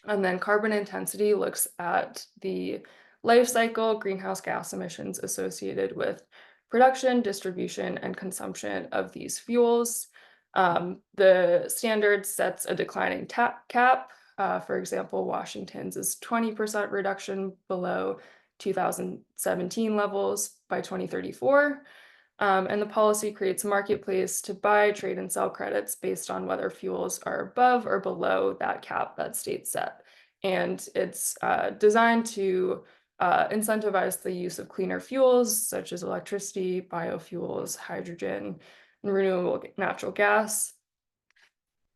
And then carbon intensity looks at the life cycle greenhouse gas emissions associated with production, distribution, and consumption of these fuels. The standard sets a declining cap. For example, Washington's is 20% reduction below 2017 levels by 2034. And the policy creates a marketplace to buy, trade, and sell credits based on whether fuels are above or below that cap that state set. And it's designed to incentivize the use of cleaner fuels such as electricity, biofuels, hydrogen, and renewable natural gas.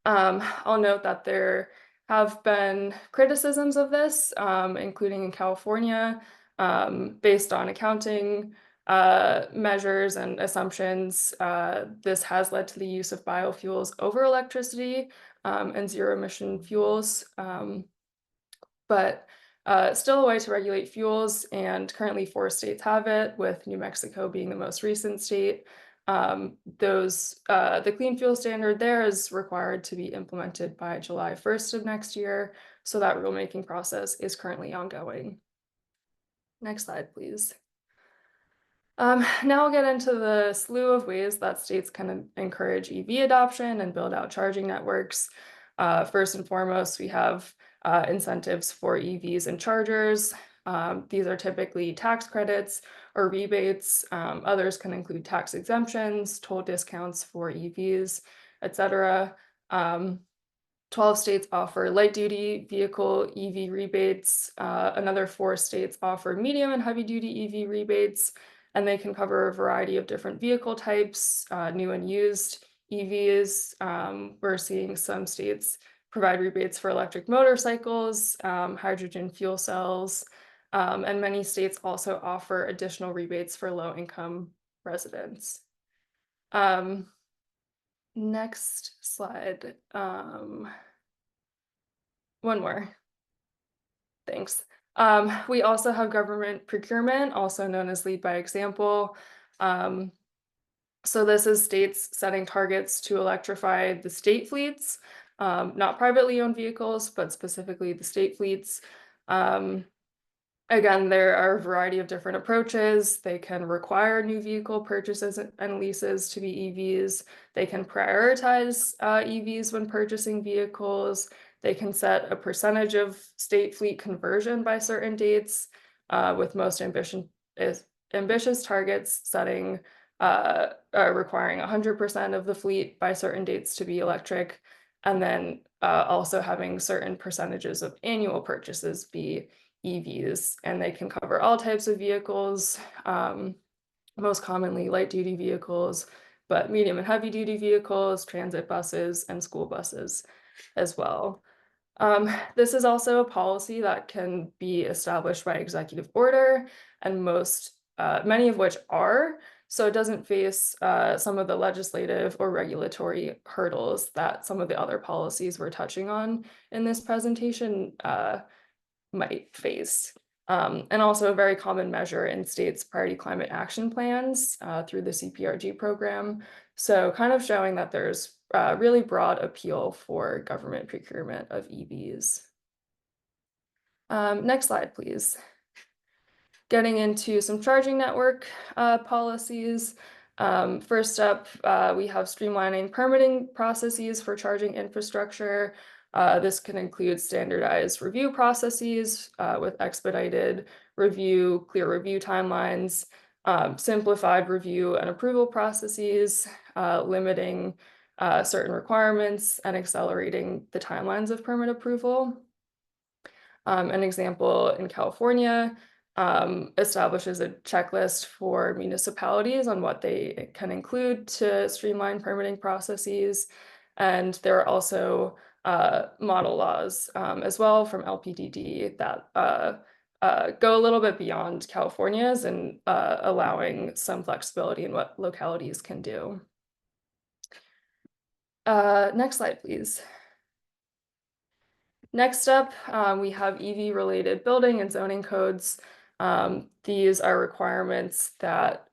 I'll note that there have been criticisms of this, including in California, based on accounting measures and assumptions. This has led to the use of biofuels over electricity and zero emission fuels. But still a way to regulate fuels, and currently 4 states have it, with New Mexico being the most recent state. The clean fuel standard there is required to be implemented by July 1st of next year, so that rulemaking process is currently ongoing. Next slide, please. Now I'll get into the slew of ways that states can encourage EV adoption and build out charging networks. First and foremost, we have incentives for EVs and chargers. These are typically tax credits or rebates. Others can include tax exemptions, toll discounts for EVs, etc. 12 states offer light-duty vehicle EV rebates. Another 4 states offer medium and heavy-duty EV rebates, and they can cover a variety of different vehicle types, new and used EVs. We're seeing some states provide rebates for electric motorcycles, hydrogen fuel cells, and many states also offer additional rebates for low-income residents. Next slide. One more. Thanks. We also have government procurement, also known as lead by example. So this is states setting targets to electrify the state fleets, not privately owned vehicles, but specifically the state fleets. Again, there are a variety of different approaches. They can require new vehicle purchases and leases to be EVs. They can prioritize EVs when purchasing vehicles. They can set a percentage of state fleet conversion by certain dates, with most ambitious targets setting requiring 100% of the fleet by certain dates to be electric, and then also having certain percentages of annual purchases be EVs, and they can cover all types of vehicles, most commonly light-duty vehicles, but medium and heavy-duty vehicles, transit buses, and school buses as well. This is also a policy that can be established by executive order, and many of which are, so it doesn't face some of the legislative or regulatory hurdles that some of the other policies we're touching on in this presentation might face. And also a very common measure in states' priority climate action plans through the CPRG program. So kind of showing that there's really broad appeal for government procurement of EVs. Next slide, please. Getting into some charging network policies. First up, we have streamlining permitting processes for charging infrastructure. This can include standardized review processes with expedited review, clear review timelines, simplified review and approval processes, limiting certain requirements and accelerating the timelines of permit approval. An example in California establishes a checklist for municipalities on what they can include to streamline permitting processes. And there are also model laws as well from LPDD that go a little bit beyond California's and allowing some flexibility in what localities can do. Next slide, please. Next up, we have EV-related building and zoning codes. These are requirements that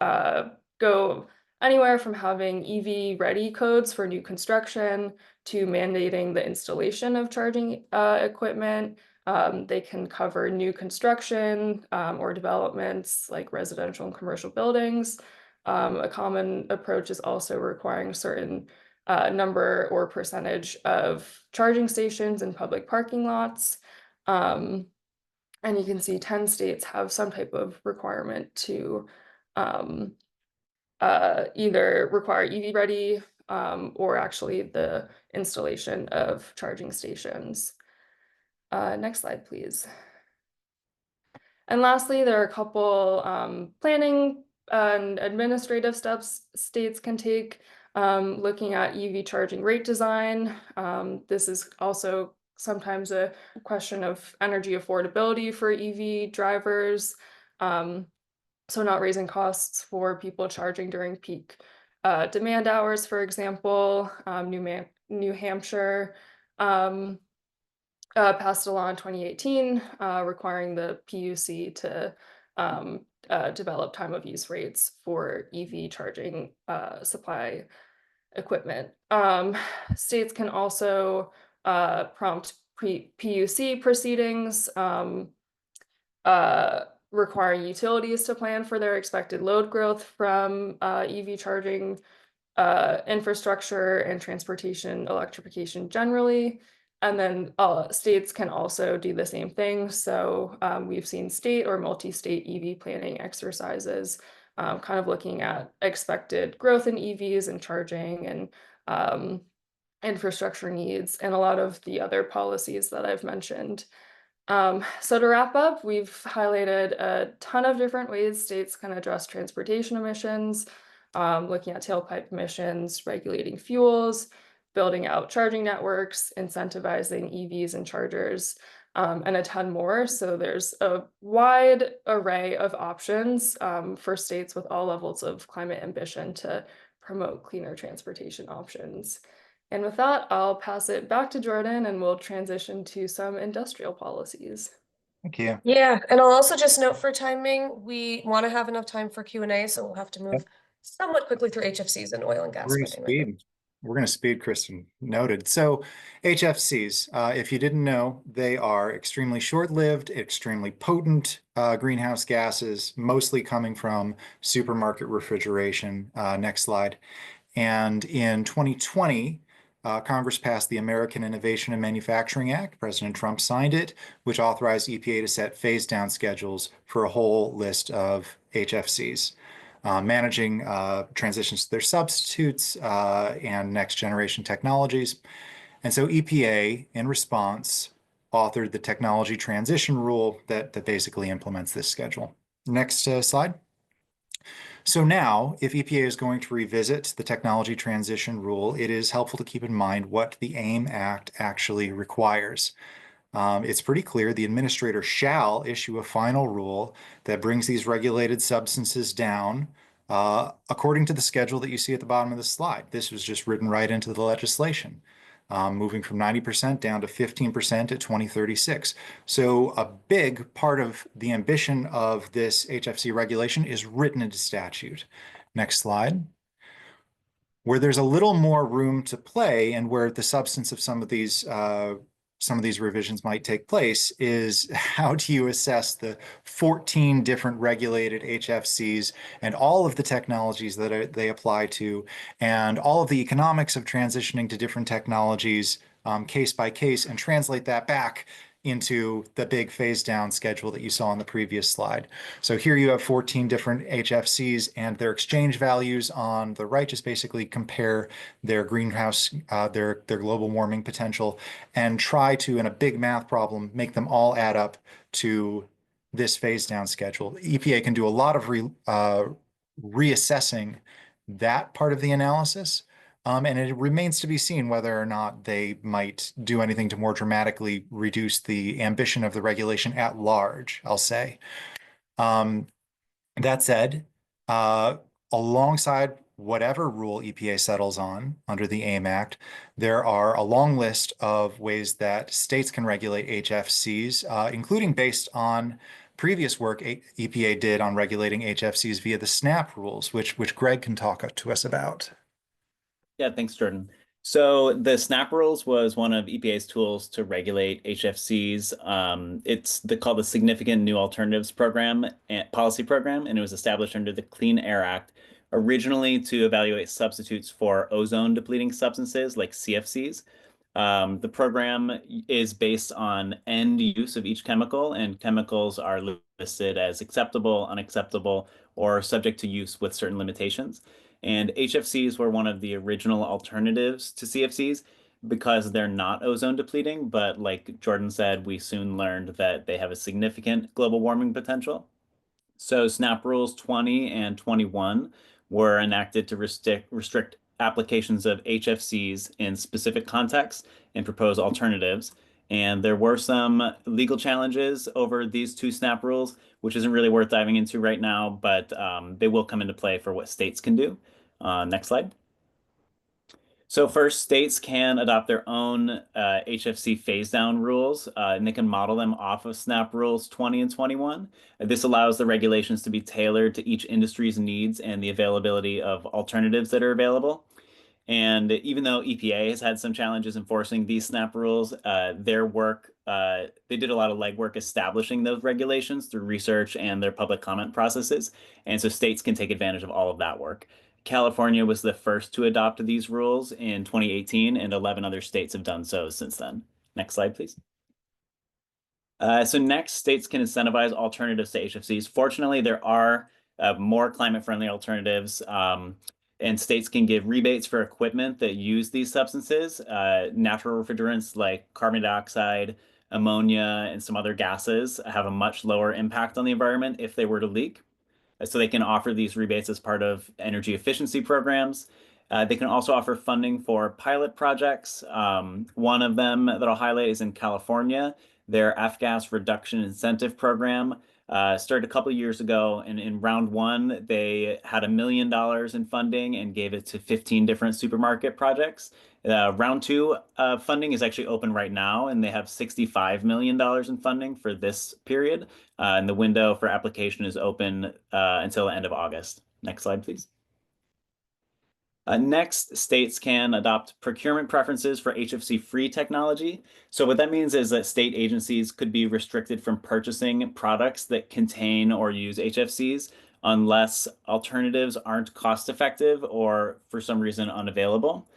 go anywhere from having EV-ready codes for new construction to mandating the installation of charging equipment. They can cover new construction or developments like residential and commercial buildings. A common approach is also requiring certain number or percentage of charging stations in public parking lots. And you can see 10 states have some type of requirement to either require EV-ready or actually the installation of charging stations. Next slide, please. And lastly, there are a couple planning and administrative steps states can take. Looking at EV charging rate design. This is also sometimes a question of energy affordability for EV drivers. So not raising costs for people charging during peak demand hours, for example. New Hampshire passed a law in 2018 requiring the PUC to develop time of use rates for EV charging supply equipment. States can also prompt PUC proceedings, requiring utilities to plan for their expected load growth from EV charging infrastructure and transportation electrification generally. And then states can also do the same thing. So we've seen state or multi-state EV planning exercises, kind of looking at expected growth in EVs and charging and infrastructure needs and a lot of the other policies that I've mentioned. So to wrap up, we've highlighted a ton of different ways states can address transportation emissions, looking at tailpipe emissions, regulating fuels, building out charging networks, incentivizing EVs and chargers, and a ton more. So there's a wide array of options for states with all levels of climate ambition to promote cleaner transportation options. And with that, I'll pass it back to Jordan and we'll transition to some industrial policies. Thank you. Yeah, and I'll also just note for timing, we want to have enough time for Q&A, so we'll have to move somewhat quickly through HFCs and oil and gas. We're going to speed, Kristen. Noted. So HFCs, if you didn't know, they are extremely short-lived, extremely potent greenhouse gases, mostly coming from supermarket refrigeration. Next slide. And in 2020, Congress passed the American Innovation and Manufacturing Act. President Trump signed it, which authorized EPA to set phase-down schedules for a whole list of HFCs. Managing transitions to their substitutes and next generation technologies. And so EPA, in response, authored the technology transition rule that basically implements this schedule. Next slide. So now, if EPA is going to revisit the technology transition rule, it is helpful to keep in mind what the AIM Act actually requires. It's pretty clear the administrator shall issue a final rule that brings these regulated substances down according to the schedule that you see at the bottom of the slide. This was just written right into the legislation, moving from 90% down to 15% at 2036. So a big part of the ambition of this HFC regulation is written into statute. Next slide. Where there's a little more room to play and where the substance of some of these revisions might take place is how do you assess the 14 different regulated HFCs and all of the technologies that they apply to and all of the economics of transitioning to different technologies case by case and translate that back into the big phase down schedule that you saw on the previous slide. So here you have 14 different HFCs and their exchange values on the right just basically compare their greenhouse, their global warming potential and try to, in a big math problem, make them all add up to this phase down schedule. EPA can do a lot of reassessing that part of the analysis, And it remains to be seen whether or not they might do anything to more dramatically reduce the ambition of the regulation at large, I'll say. That said, alongside whatever rule EPA settles on under the AIM Act, there are a long list of ways that states can regulate HFCs, including based on previous work EPA did on regulating HFCs via the SNAP rules, which Greg can talk to us about. Yeah, thanks, Jordan. So the SNAP rules was one of EPA's tools to regulate HFCs. It's called the Significant New Alternatives Program, policy program, and it was established under the Clean Air Act, originally to evaluate substitutes for ozone depleting substances like CFCs. The program is based on end use of each chemical, and chemicals are listed as acceptable, unacceptable, or subject to use with certain limitations. And HFCs were one of the original alternatives to CFCs because they're not ozone depleting, but like Jordan said, we soon learned that they have a significant global warming potential. So SNAP Rules 20 and 21 were enacted to restrict applications of HFCs in specific contexts and propose alternatives. And there were some legal challenges over these two SNAP rules, which isn't really worth diving into right now, but they will come into play for what states can do. Next slide. So first, states can adopt their own HFC phase-down rules, and they can model them off of SNAP Rules 20 and 21. This allows the regulations to be tailored to each industry's needs and the availability of alternatives that are available. And even though EPA has had some challenges enforcing these SNAP rules, their work, they did a lot of legwork establishing those regulations through research and their public comment processes. And so states can take advantage of all of that work. California was the first to adopt these rules in 2018, and 11 other states have done so since then. Next slide, please. So next, states can incentivize alternatives to HFCs. Fortunately, there are more climate-friendly alternatives, and states can give rebates for equipment that use these substances. Natural refrigerants like carbon dioxide, ammonia, and some other gases have a much lower impact on the environment if they were to leak. So they can offer these rebates as part of energy efficiency programs. They can also offer funding for pilot projects. One of them that I'll highlight is in California. Their F-gas reduction incentive program started a couple of years ago, and in round one, they had $1 million in funding and gave it to 15 different supermarket projects. Round two funding is actually open right now, and they have $65 million in funding for this period. And the window for application is open until the end of August. Next slide, please. Next, states can adopt procurement preferences for HFC-free technology. So what that means is that state agencies could be restricted from purchasing products that contain or use HFCs unless alternatives aren't cost-effective or for some reason unavailable.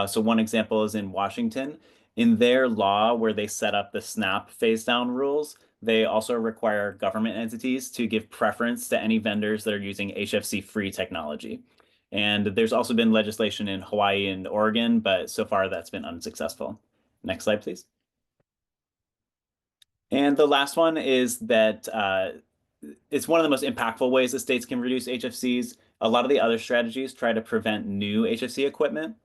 So one example is in Washington. In their law, where they set up the SNAP phase-down rules, they also require government entities to give preference to any vendors that are using HFC-free technology. And there's also been legislation in Hawaii and Oregon, but so far that's been unsuccessful. Next slide, please. And the last one is that it's one of the most impactful ways that states can reduce HFCs. A lot of the other strategies try to prevent new HFC equipment,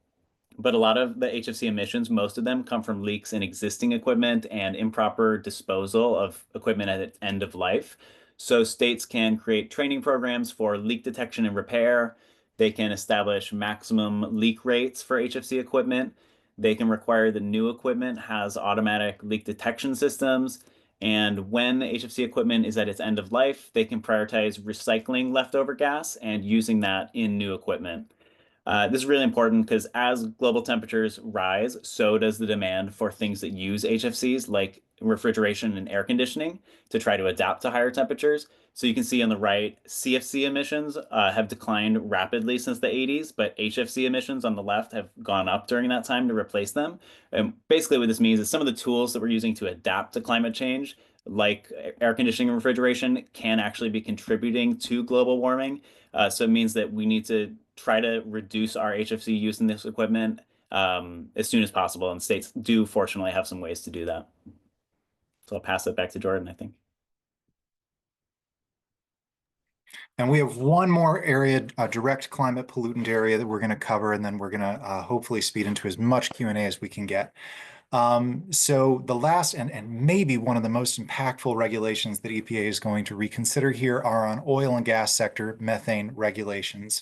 but a lot of the HFC emissions, most of them come from leaks in existing equipment and improper disposal of equipment at its end of life. So states can create training programs for leak detection and repair. They can establish maximum leak rates for HFC equipment. They can require the new equipment has automatic leak detection systems. And when HFC equipment is at its end of life, they can prioritize recycling leftover gas and using that in new equipment. This is really important because as global temperatures rise, so does the demand for things that use HFCs like refrigeration and air conditioning to try to adapt to higher temperatures. So you can see on the right, CFC emissions have declined rapidly since the 80s, but HFC emissions on the left have gone up during that time to replace them. And basically what this means is some of the tools that we're using to adapt to climate change, like air conditioning and refrigeration, can actually be contributing to global warming. So it means that we need to try to reduce our HFC use in this equipment as soon as possible. And states do fortunately have some ways to do that. So I'll pass it back to Jordan, I think. And we have one more area, a direct climate pollutant area that we're going to cover, and then we're going to hopefully speed into as much Q&A as we can get. So the last and maybe one of the most impactful regulations that EPA is going to reconsider here are on oil and gas sector methane regulations.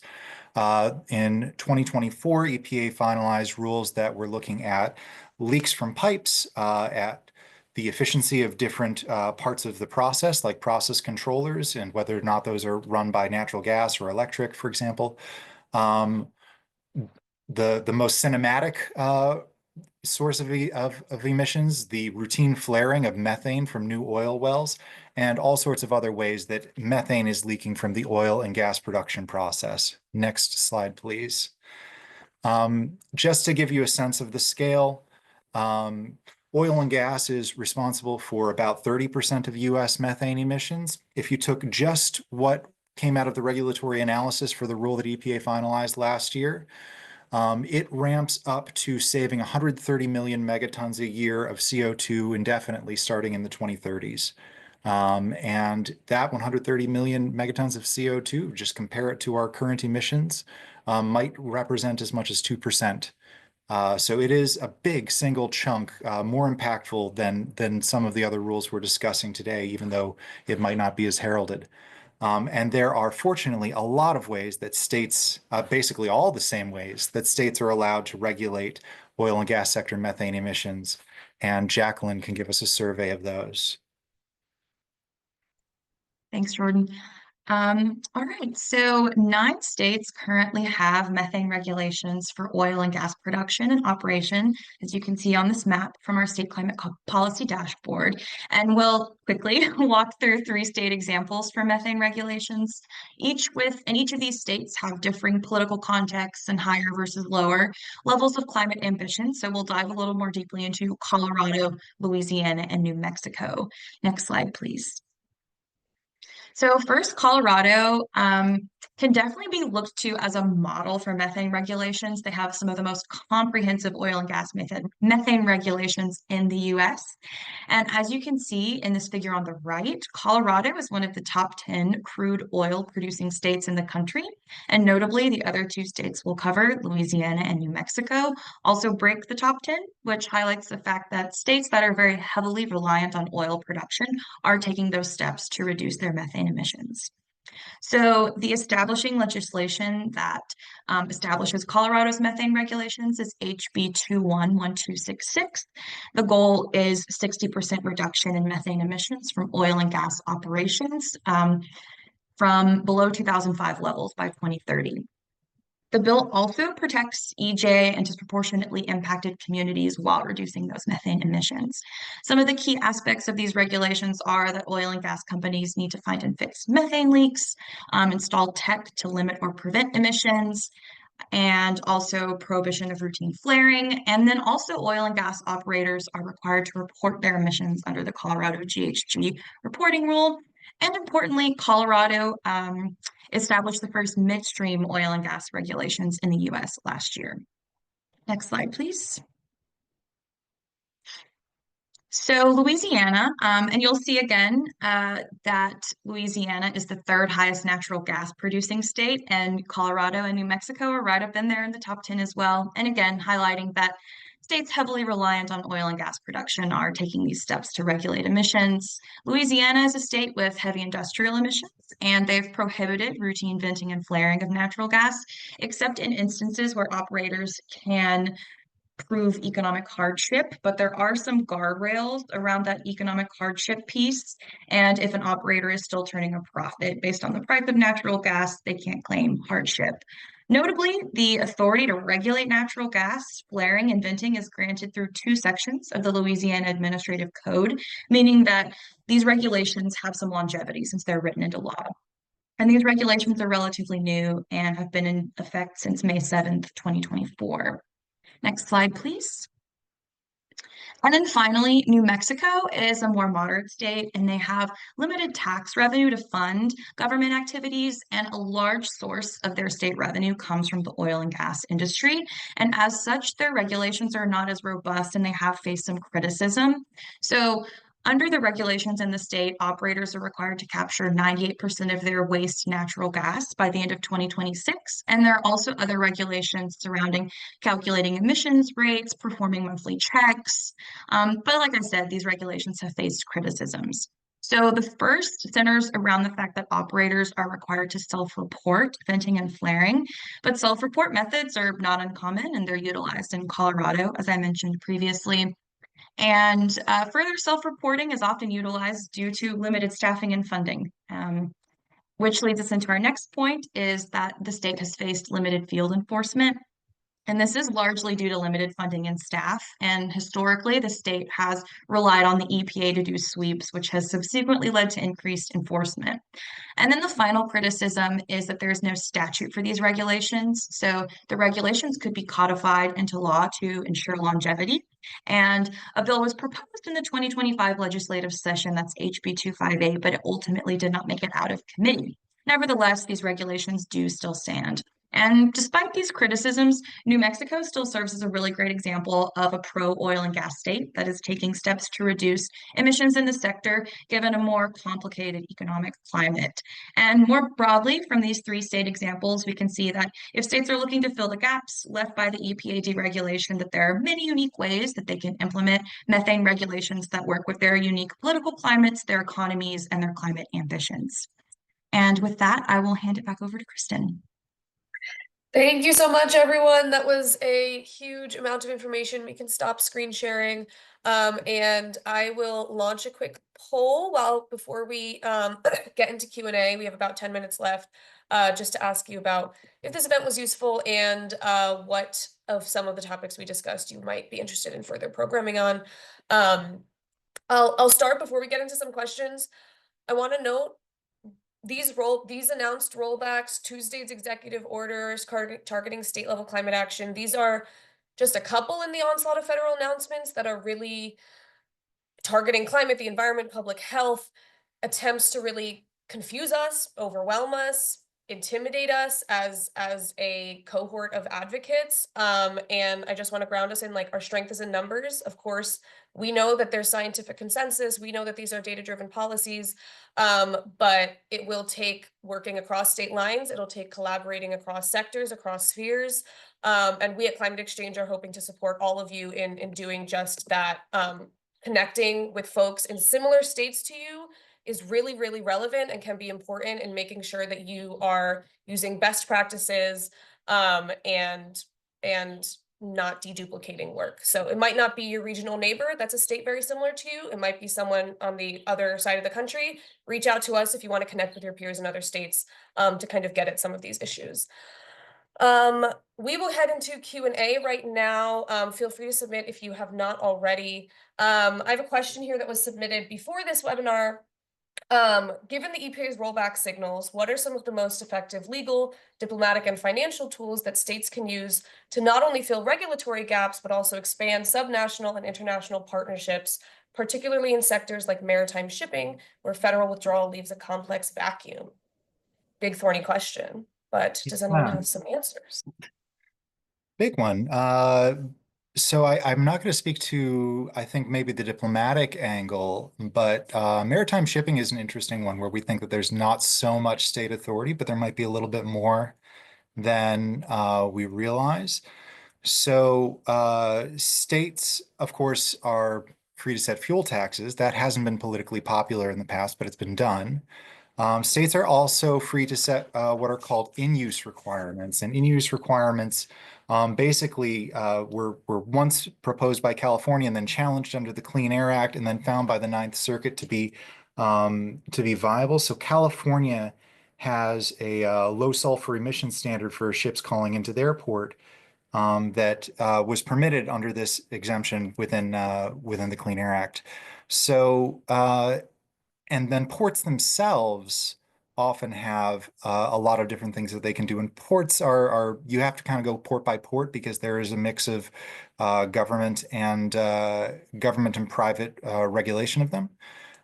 In 2024, EPA finalized rules that were looking at leaks from pipes, at the efficiency of different parts of the process, like process controllers, and whether or not those are run by natural gas or electric, for example. The most cinematic source of emissions, the routine flaring of methane from new oil wells, and all sorts of other ways that methane is leaking from the oil and gas production process. Next slide, please. Just to give you a sense of the scale, oil and gas is responsible for about 30% of US methane emissions. If you took just what came out of the regulatory analysis for the rule that EPA finalized last year, it ramps up to saving 130 million megatons a year of CO2 indefinitely starting in the 2030s. And that 130 million megatons of CO2, just compare it to our current emissions, might represent as much as 2%. So it is a big single chunk, more impactful than some of the other rules we're discussing today, even though it might not be as heralded. And there are fortunately a lot of ways that states, basically all the same ways that states are allowed to regulate oil and gas sector methane emissions. And Jacqueline can give us a survey of those. Thanks, Jordan. All right, so 9 states currently have methane regulations for oil and gas production and operation, as you can see on this map from our state climate policy dashboard. And we'll quickly walk through 3 state examples for methane regulations, each of these states have differing political contexts and higher versus lower levels of climate ambition. So we'll dive a little more deeply into Colorado, Louisiana, and New Mexico. Next slide, please. So first, Colorado can definitely be looked to as a model for methane regulations. They have some of the most comprehensive oil and gas methane regulations in the US. And as you can see in this figure on the right, Colorado is one of the top 10 crude oil producing states in the country. And notably, the other 2 states we'll cover, Louisiana and New Mexico, also break the top 10, which highlights the fact that states that are very heavily reliant on oil production are taking those steps to reduce their methane emissions. So the establishing legislation that establishes Colorado's methane regulations is HB 211266. The goal is 60% reduction in methane emissions from oil and gas operations from below 2005 levels by 2030. The bill also protects EJ and disproportionately impacted communities while reducing those methane emissions. Some of the key aspects of these regulations are that oil and gas companies need to find and fix methane leaks, install tech to limit or prevent emissions, and also prohibition of routine flaring. And then also oil and gas operators are required to report their emissions under the Colorado GHG reporting rule. And importantly, Colorado established the first midstream oil and gas regulations in the US last year. Next slide, please. So Louisiana, and you'll see again that Louisiana is the 3rd highest natural gas producing state, and Colorado and New Mexico are right up in there in the top 10 as well. And again, highlighting that states heavily reliant on oil and gas production are taking these steps to regulate emissions. Louisiana is a state with heavy industrial emissions, and they've prohibited routine venting and flaring of natural gas, except in instances where operators can prove economic hardship, but there are some guardrails around that economic hardship piece. And if an operator is still turning a profit based on the price of natural gas, they can't claim hardship. Notably, the authority to regulate natural gas flaring and venting is granted through 2 sections of the Louisiana Administrative Code, meaning that these regulations have some longevity since they're written into law. And these regulations are relatively new and have been in effect since May 7th, 2024. Next slide, please. And then finally, New Mexico is a more moderate state, and they have limited tax revenue to fund government activities, and a large source of their state revenue comes from the oil and gas industry. And as such, their regulations are not as robust, and they have faced some criticism. So Under the regulations in the state, operators are required to capture 98% of their waste natural gas by the end of 2026. And there are also other regulations surrounding calculating emissions rates, performing monthly checks. But like I said, these regulations have faced criticisms. So the first centers around the fact that operators are required to self-report venting and flaring, but self-report methods are not uncommon and they're utilized in Colorado, as I mentioned previously. And further self-reporting is often utilized due to limited staffing and funding, which leads us into our next point is that the state has faced limited field enforcement. And this is largely due to limited funding and staff. And historically, the state has relied on the EPA to do sweeps, which has subsequently led to increased enforcement. And then the final criticism is that there is no statute for these regulations. So the regulations could be codified into law to ensure longevity. And a bill was proposed in the 2025 legislative session, that's HB 258, but it ultimately did not make it out of committee. Nevertheless, these regulations do still stand. And despite these criticisms, New Mexico still serves as a really great example of a pro-oil and gas state that is taking steps to reduce emissions in the sector, given a more complicated economic climate. And more broadly, from these three state examples, we can see that if states are looking to fill the gaps left by the EPA deregulation, that there are many unique ways that they can implement methane regulations that work with their unique political climates, their economies, and their climate ambitions. And with that, I will hand it back over to Kristen. Thank you so much, everyone. That was a huge amount of information. We can stop screen sharing. And I will launch a quick poll before we get into Q&A. We have about 10 minutes left just to ask you about if this event was useful and what of some of the topics we discussed you might be interested in further programming on. I'll start before we get into some questions. I want to note these announced rollbacks, Tuesday's executive orders targeting state level climate action, these are just a couple in the onslaught of federal announcements that are really targeting climate, the environment, public health, attempts to really confuse us, overwhelm us, intimidate us as a cohort of advocates. And I just want to ground us in like our strength is in numbers. Of course, we know that there's scientific consensus. We know that these are data-driven policies, but it will take working across state lines. It'll take collaborating across sectors, across spheres. And we at Climate XChange are hoping to support all of you in doing just that. Connecting with folks in similar states to you is really, really relevant and can be important in making sure that you are using best practices and not deduplicating work. So it might not be your regional neighbor that's a state very similar to you. It might be someone on the other side of the country. Reach out to us if you want to connect with your peers in other states to kind of get at some of these issues. We will head into Q&A right now. Feel free to submit if you have not already. I have a question here that was submitted before this webinar. Given the EPA's rollback signals, what are some of the most effective legal, diplomatic, and financial tools that states can use to not only fill regulatory gaps, but also expand subnational and international partnerships, particularly in sectors like maritime shipping, where federal withdrawal leaves a complex vacuum? Big thorny question, but does anyone have some answers? Big one. So I'm not going to speak to, I think, maybe the diplomatic angle, but maritime shipping is an interesting one where we think that there's not so much state authority, but there might be a little bit more than we realize. So states, of course, are free to set fuel taxes. That hasn't been politically popular in the past, but it's been done. States are also free to set what are called in-use requirements, and in-use requirements basically were once proposed by California and then challenged under the Clean Air Act and then found by the Ninth Circuit to be viable. So California has a low sulfur emission standard for ships calling into their port that was permitted under this exemption within the Clean Air Act. So and then ports themselves often have a lot of different things that they can do. And ports are you have to kind of go port by port because there is a mix of government and private regulation of them.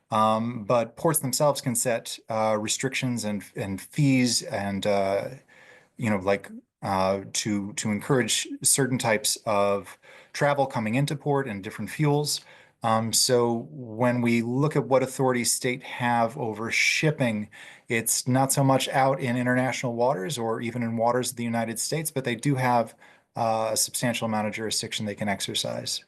But ports themselves can set restrictions and fees and like to encourage certain types of travel coming into port and different fuels. So when we look at what authorities state have over shipping, it's not so much out in international waters or even in waters of the United States, but they do have a substantial amount of jurisdiction they can exercise.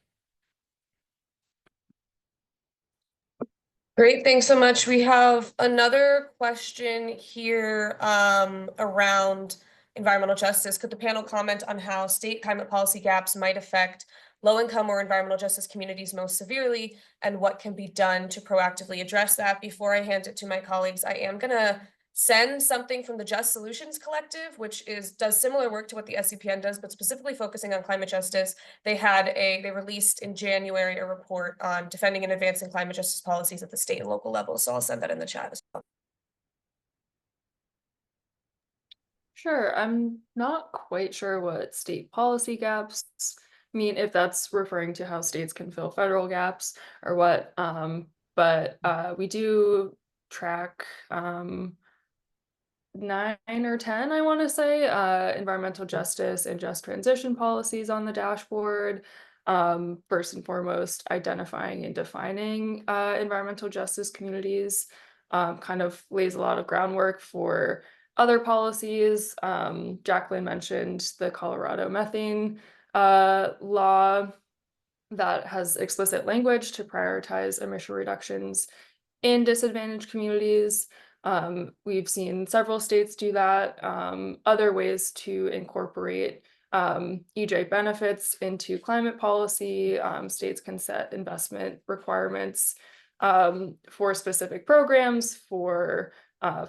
Great, thanks so much. We have another question here around environmental justice. Could the panel comment on how state climate policy gaps might affect low-income or environmental justice communities most severely, and what can be done to proactively address that? Before I hand it to my colleagues, I am gonna send something from the Just Solutions Collective, which does similar work to what the SCPN does, but specifically focusing on climate justice. They released in January a report on defending and advancing climate justice policies at the state and local level. So I'll send that in the chat as well. Sure, I'm not quite sure what state policy gaps mean, if that's referring to how states can fill federal gaps or what. But we do track 9 or 10, I want to say, environmental justice and just transition policies on the dashboard. First and foremost, identifying and defining environmental justice communities kind of lays a lot of groundwork for other policies. Jacqueline mentioned the Colorado methane law that has explicit language to prioritize emission reductions in disadvantaged communities. We've seen several states do that. Other ways to incorporate EJ benefits into climate policy. States can set investment requirements for specific programs, for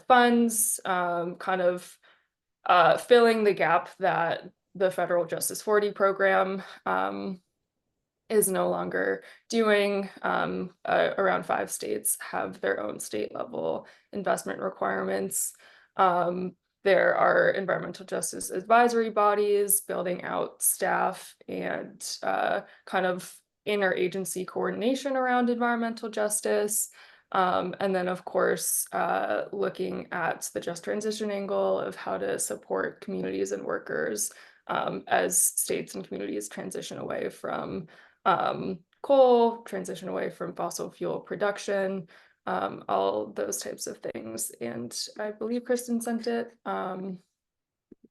funds, kind of filling the gap that the Federal Justice 40 program is no longer doing. Around 5 states have their own state level investment requirements. There are environmental justice advisory bodies building out staff and kind of interagency coordination around environmental justice. And then, of course, looking at the just transition angle of how to support communities and workers as states and communities transition away from coal, transition away from fossil fuel production, all those types of things. And I believe Kristen sent it.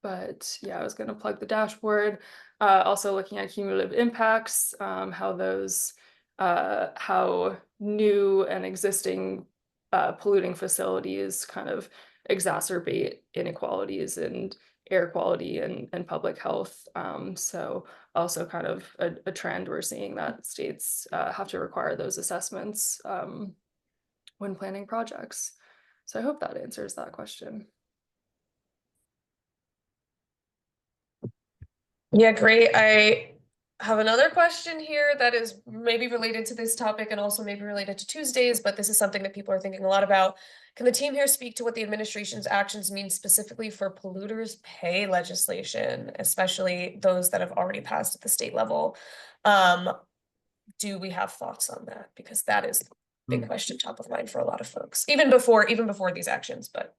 But yeah, I was going to plug the dashboard. Also looking at cumulative impacts, how new and existing polluting facilities kind of exacerbate inequalities in air quality and public health. So also kind of a trend we're seeing that states have to require those assessments when planning projects. So I hope that answers that question. Yeah, great. I have another question here that is maybe related to this topic and also maybe related to Tuesdays, but this is something that people are thinking a lot about. Can the team here speak to what the administration's actions mean specifically for polluters pay legislation, especially those that have already passed at the state level? Do we have thoughts on that? Because that is a big question top of mind for a lot of folks, even before these actions, but.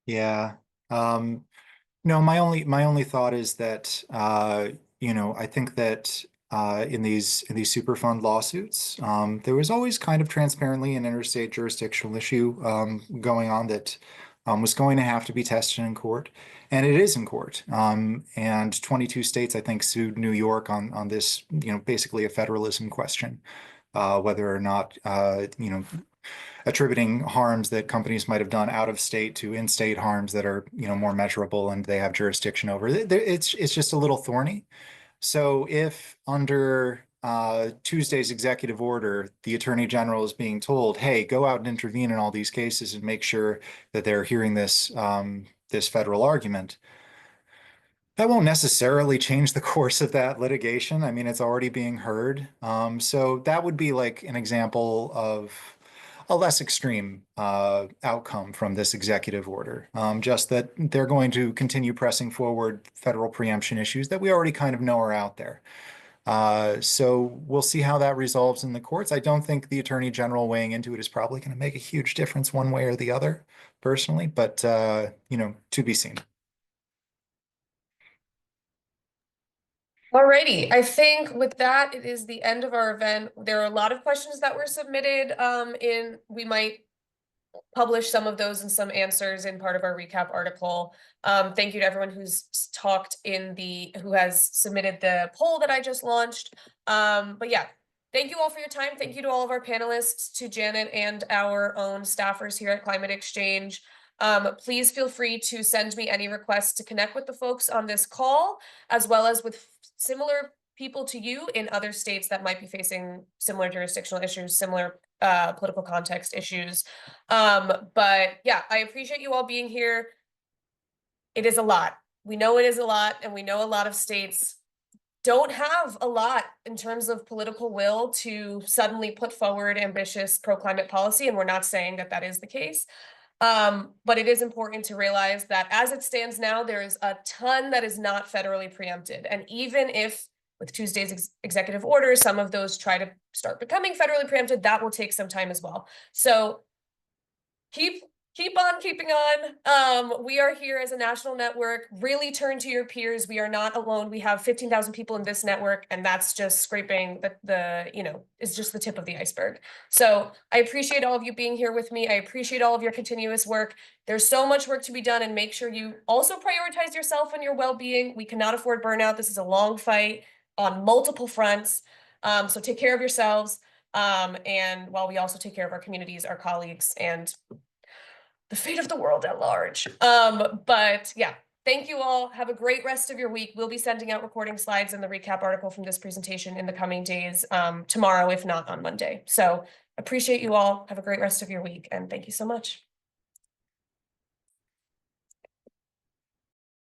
Yeah. No, my only thought is that I think that in these Superfund lawsuits, there was always kind of transparently an interstate jurisdictional issue going on that was going to have to be tested in court, and it is in court. And 22 states, I think, sued New York on this, basically a federalism question, whether or not attributing harms that companies might have done out of state to in-state harms that are, more measurable and they have jurisdiction over. It's just a little thorny. So if under Tuesday's executive order, the Attorney General is being told, hey, go out and intervene in all these cases and make sure that they're hearing this federal argument, that won't necessarily change the course of that litigation. I mean, it's already being heard. So that would be like an example of a less extreme outcome from this executive order. Just that they're going to continue pressing forward federal preemption issues that we already kind of know are out there. So we'll see how that resolves in the courts. I don't think the Attorney General weighing into it is probably going to make a huge difference one way or the other, personally, but to be seen. Alrighty, I think with that, it is the end of our event. There are a lot of questions that were submitted, we might publish some of those and some answers in part of our recap article. Thank you to everyone who's who has submitted the poll that I just launched. But yeah, thank you all for your time. Thank you to all of our panelists, to Janet and our own staffers here at Climate Exchange. Please feel free to send me any requests to connect with the folks on this call, as well as with similar people to you in other states that might be facing similar jurisdictional issues, similar political context issues. But yeah, I appreciate you all being here. It is a lot. We know it is a lot, and we know a lot of states don't have a lot in terms of political will to suddenly put forward ambitious pro-climate policy, and we're not saying that that is the case. But it is important to realize that as it stands now, there is a ton that is not federally preempted. And even if with Tuesday's executive order, some of those try to start becoming federally preempted, that will take some time as well. So keep on keeping on. We are here as a national network. Really turn to your peers. We are not alone. We have 15,000 people in this network, and that's just scraping is just the tip of the iceberg. So I appreciate all of you being here with me. I appreciate all of your continuous work. There's so much work to be done, and make sure you also prioritize yourself and your well-being. We cannot afford burnout. This is a long fight on multiple fronts. So take care of yourselves. And while we also take care of our communities, our colleagues, and the fate of the world at large. But yeah, thank you all. Have a great rest of your week. We'll be sending out recording slides and the recap article from this presentation in the coming days, tomorrow, if not on Monday. So appreciate you all. Have a great rest of your week, and thank you so much.